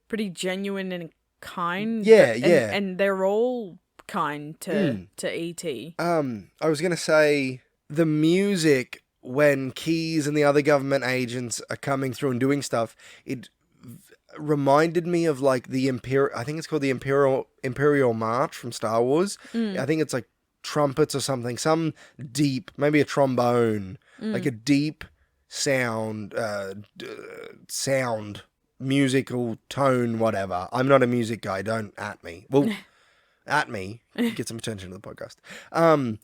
pretty genuine and kind. Yeah, and, yeah. And they're all kind to E.T. I was going to say the music when Keys and the other government agents are coming through and doing stuff, it reminded me of like the I think it's called the Imperial March from Star Wars. I think it's like trumpets or something, some deep, maybe a trombone, like a deep sound, musical tone, whatever. I'm not a music guy, don't at me. Well, at me, get some attention to the podcast. And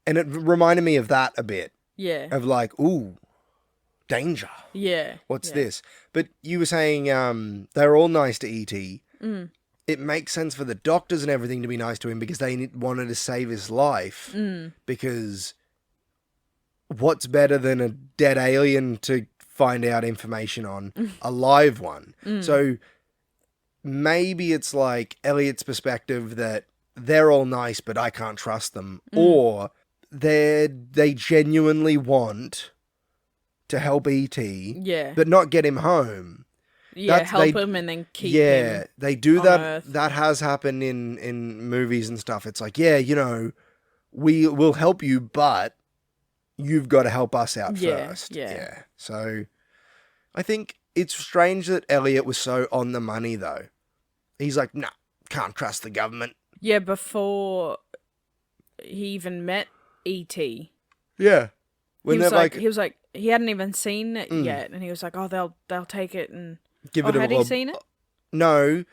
it reminded me of that a bit. Yeah. Of like, ooh, danger. Yeah. What's this? But you were saying they're all nice to E.T. It makes sense for the doctors and everything to be nice to him because they wanted to save his life. Because what's better than a dead alien to find out information on? A live one. So maybe it's like Elliot's perspective that they're all nice, but I can't trust them. Or they genuinely want to help E.T. Yeah. but not get him home. Yeah, help him and then keep him. Yeah, they do that. Earth. That has happened in movies and stuff. It's like, yeah, you know, we will help you, but you've got to help us out first. Yeah. So I think it's strange that Elliot was so on the money, though. He's like, nah, can't trust the government. Yeah, before he even met E.T. Yeah. He was like, he hadn't even seen it yet, and he was like, "Oh, they'll take it and give it a had he seen it? No,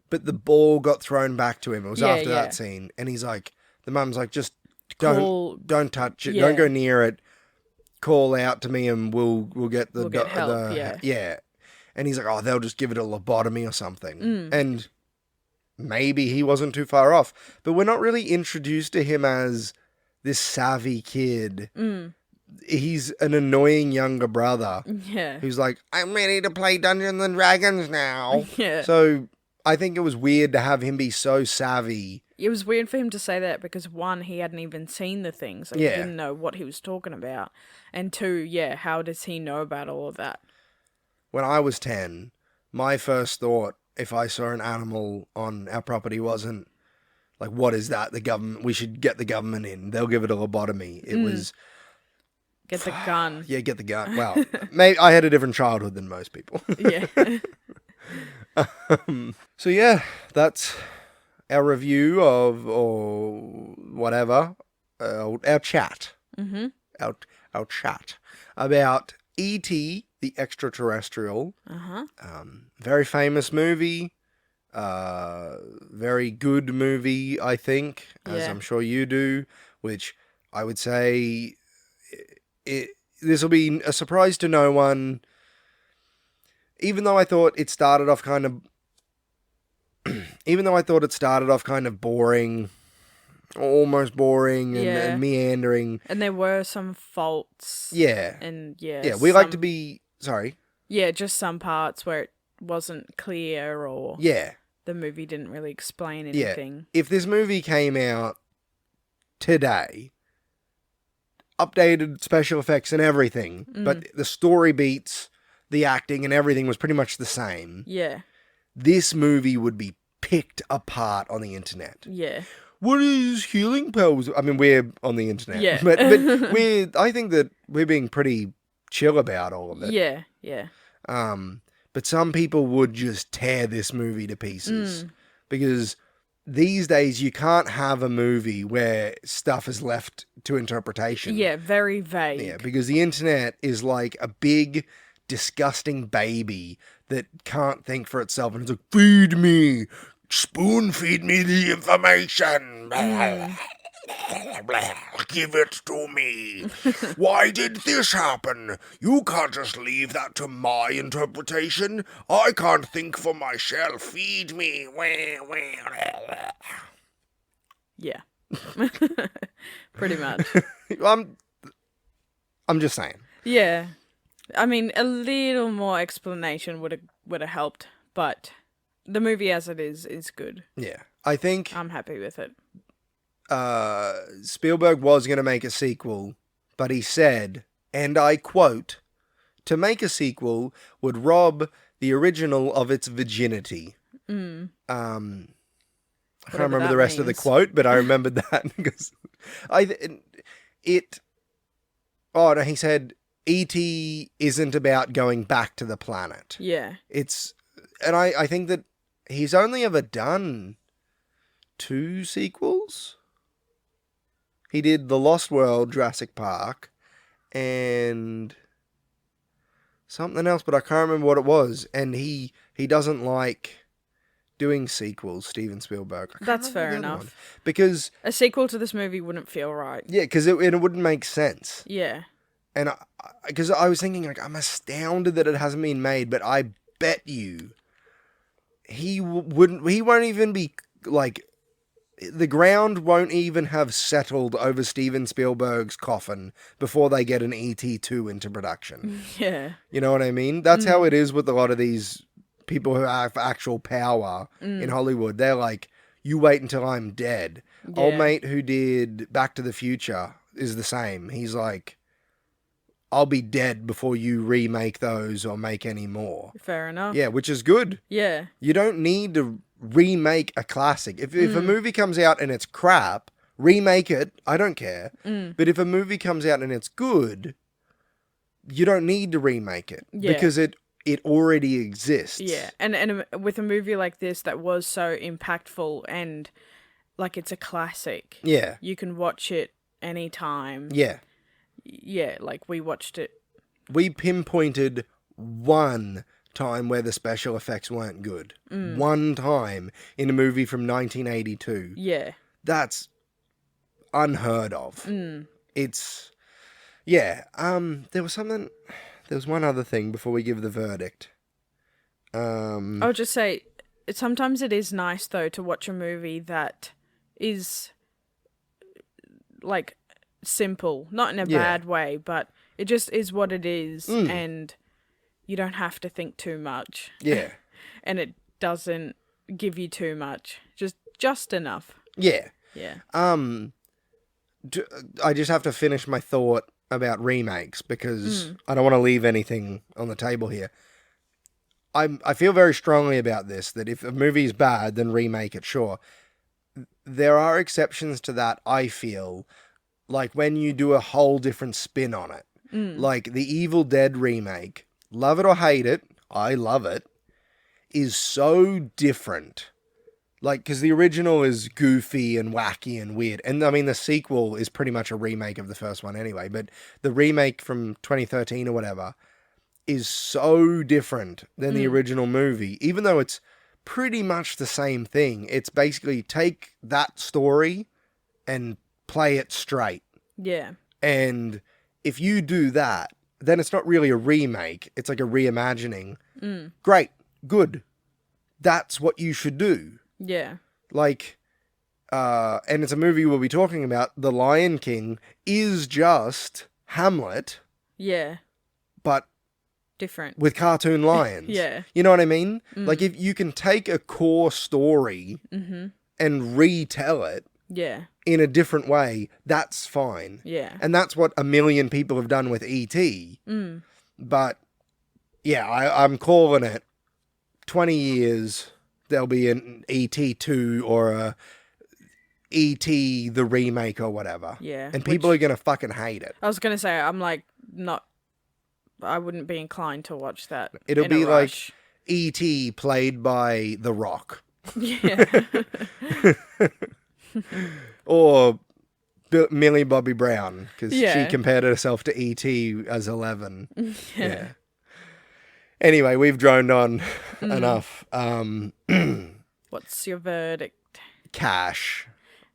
but the ball got thrown back to him. It was after Yeah. that scene, and he's like, the mum's like, just don't touch it, don't go near it. call out to me and we'll get the We'll get help, yeah. And he's like, oh, they'll just give it a lobotomy or something. And maybe he wasn't too far off, but we're not really introduced to him as this savvy kid. He's an annoying younger brother who's like, I'm ready to play Dungeons and Dragons now. Yeah. So I think it was weird to have him be so savvy. It was weird for him to say that because, one, he hadn't even seen the thing, so he didn't know what he was talking about. And two, how does he know about all of that? When I was 10, my first thought, if I saw an animal on our property, wasn't like, what is that? The government, we should get the government in. They'll give it a lobotomy. It was... Get the gun. Yeah, get the gun. Well, maybe I had a different childhood than most people. Yeah. So yeah, that's our review of, or whatever, our chat. Our chat about E.T., the Extra Terrestrial. Very famous movie. Very good movie, I think, as I'm sure you do, which I would say... this will be a surprise to no one, even though I thought it started off kind of boring, almost boring and meandering. And there were some faults. Yeah. And we like to be, sorry. Yeah, just some parts where it wasn't clear or the movie didn't really explain anything. If this movie came out today, updated special effects and everything, but the story beats, the acting and everything was pretty much the same. Yeah. This movie would be picked apart on the internet. Yeah. What is healing powers? I mean, we're on the internet. Yeah. But I think that we're being pretty chill about all of it. Yeah, yeah. But some people would just tear this movie to pieces. Because these days you can't have a movie where stuff is left to interpretation. Yeah, very vague. Yeah, because the internet is like a big, disgusting baby that can't think for itself, and it's like, feed me, spoon feed me the information. Give it to me. Why did this happen? You can't just leave that to my interpretation. I can't think for myself. Feed me. Yeah. Pretty much. I'm just saying. Yeah. I mean, a little more explanation would have helped, but the movie as it is good. Yeah. I think I'm happy with it. Spielberg was going to make a sequel, but he said, and I quote, to make a sequel would rob the original of its virginity. I can't remember the rest of the quote, but I remembered that because he said, E.T. isn't about going back to the planet. Yeah. And I think that he's only ever done 2 sequels. He did The Lost World, Jurassic Park, and something else, but I can't remember what it was. And he doesn't like doing sequels, Steven Spielberg. That's fair enough. Because a sequel to this movie wouldn't feel right. Yeah, because it wouldn't make sense. Yeah. And because I was thinking, like, I'm astounded that it hasn't been made, but I bet you he won't even be, like, the ground won't even have settled over Steven Spielberg's coffin before they get an E.T. 2 into production. Yeah. You know what I mean? That's how it is with a lot of these people who have actual power in Hollywood. They're like, you wait until I'm dead. Yeah. Old mate who did Back to the Future is the same. He's like, I'll be dead before you remake those or make any more. Fair enough. Yeah, which is good. Yeah. You don't need to remake a classic. If a movie comes out and it's crap, remake it. I don't care. But if a movie comes out and it's good, you don't need to remake it because it already exists. Yeah, and with a movie like this that was so impactful and like it's a classic. Yeah. You can watch it anytime. Yeah. Yeah, like we watched it. We pinpointed one time where the special effects weren't good. One time in a movie from 1982. Yeah. That's unheard of. It's Yeah. There was one other thing before we give the verdict. I'll just say, sometimes it is nice, though, to watch a movie that is, like, simple. Not in a bad way, but it just is what it is, and you don't have to think too much. Yeah. And it doesn't give you too much. Just enough. Yeah. Yeah. I just have to finish my thought about remakes because I don't want to leave anything on the table here. I feel very strongly about this, that if a movie is bad, then remake it, sure. There are exceptions to that, I feel, like when you do a whole different spin on it. Like the Evil Dead remake, love it or hate it, I love it, is so different. Like, because the original is goofy and wacky and weird. And, I mean, the sequel is pretty much a remake of the first one anyway. But the remake from 2013 or whatever is so different than the original movie. Even though it's pretty much the same thing. It's basically take that story and play it straight. Yeah. And if you do that, then it's not really a remake. It's like a reimagining. Great. Good. That's what you should do. Yeah. Like, and it's a movie we'll be talking about. The Lion King is just Hamlet. Yeah. But different. With cartoon lions. Yeah. You know what I mean? Like, if you can take a core story and retell it yeah. in a different way, that's fine. Yeah. And that's what a million people have done with E.T. But, yeah, I'm calling it 20 years... There'll be an E.T. 2 or a E.T. the remake or whatever. Yeah. And people are going to fucking hate it. I was going to say, I wouldn't be inclined to watch that. It'll be like E.T. played by The Rock. Yeah. Or Millie Bobby Brown, because Yeah. she compared herself to E.T. as 11. Yeah. Anyway, we've droned on enough. What's your verdict? Cash.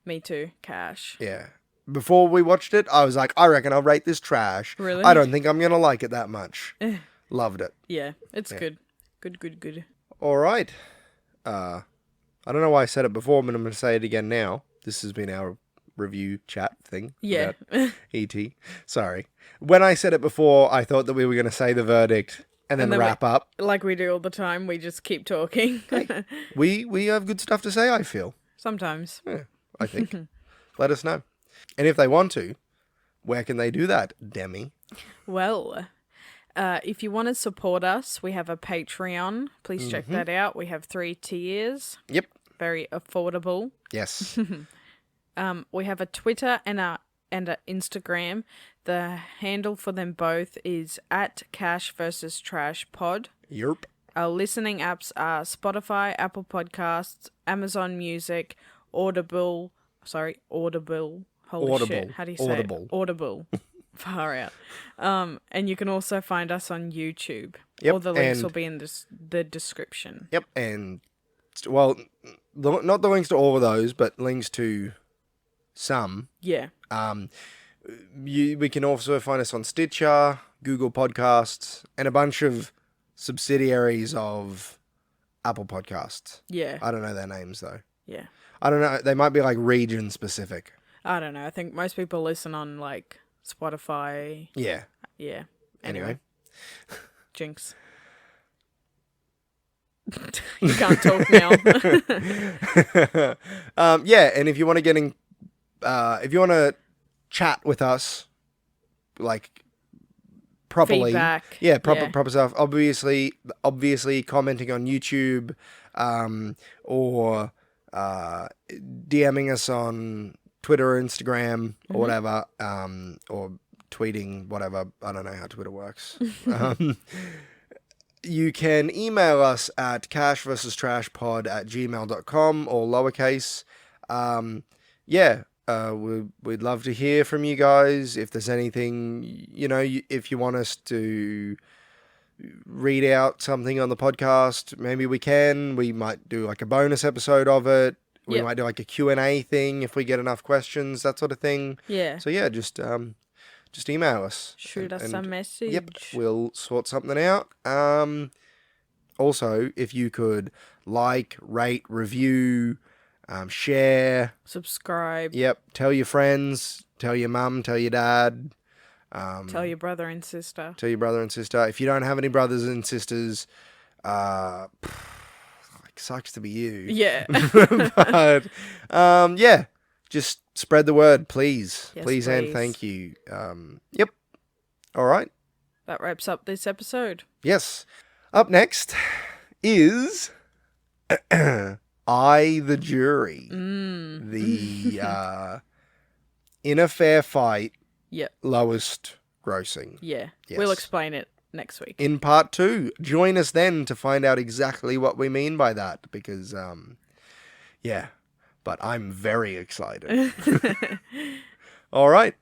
Me too. Cash. Yeah. Before we watched it, I was like, I reckon I'll rate this trash. Really? I don't think I'm going to like it that much. Loved it. Yeah, it's good. Good. All right. I don't know why I said it before, but I'm going to say it again now. This has been our review chat thing. Yeah. About E.T. Sorry. When I said it before, I thought that we were going to say the verdict and then wrap up. Like we do all the time, we just keep talking. Hey, we have good stuff to say, I feel. Sometimes. Yeah, I think. Let us know. And if they want to, where can they do that, Demi? Well, if you want to support us, we have a Patreon. Please check that out. We have 3 tiers. Yep. Very affordable. Yes. We have a Twitter and a Instagram. The handle for them both is @CashVersusTrashPod. Yerp. Our listening apps are Spotify, Apple Podcasts, Amazon Music, Audible. Holy shit. How do you say Audible. it? Audible. Far out. And you can also find us on YouTube. Yep, All the links will be in the description. Yep. And, well, not the links to all of those, but links to some. Yeah. We can also find us on Stitcher, Google Podcasts, and a bunch of subsidiaries of Apple Podcasts. Yeah. I don't know their names, though. Yeah. I don't know. They might be, like, region-specific. I don't know. I think most people listen on, like, Spotify. Yeah. Yeah. Anyway. Jinx. You can't talk now. Yeah, and if you want to get in... if you want to chat with us, like, properly. Feedback. Yeah, proper stuff. Obviously commenting on YouTube, or DMing us on Twitter or Instagram or whatever, or tweeting, whatever. I don't know how Twitter works. You can email us at cashversustrashpod@gmail.com or lowercase. We'd love to hear from you guys. If there's anything, if you want us to read out something on the podcast, maybe we can. We might do like a bonus episode of it. We might do like a Q&A thing if we get enough questions, that sort of thing. Yeah. So yeah, just just email us. Shoot us a message. Yep, we'll sort something out. Also, if you could like, rate, review, share. Subscribe. Yep, tell your friends, tell your mum, tell your dad. Tell your brother and sister. Tell your brother and sister. If you don't have any brothers and sisters, sucks to be you. Yeah. But, yeah, just spread the word, please. Yes, please and please. thank you. Yep. All right. That wraps up this episode. Yes. Up next is I, the Jury. The in a fair fight, Yep. lowest grossing. Yeah. Yes. We'll explain it next week. In part 2. Join us then to find out exactly what we mean by that, because, yeah, but I'm very excited. All right.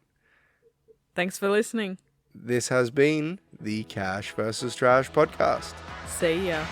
Thanks for listening. This has been the Cash versus Trash podcast. See ya.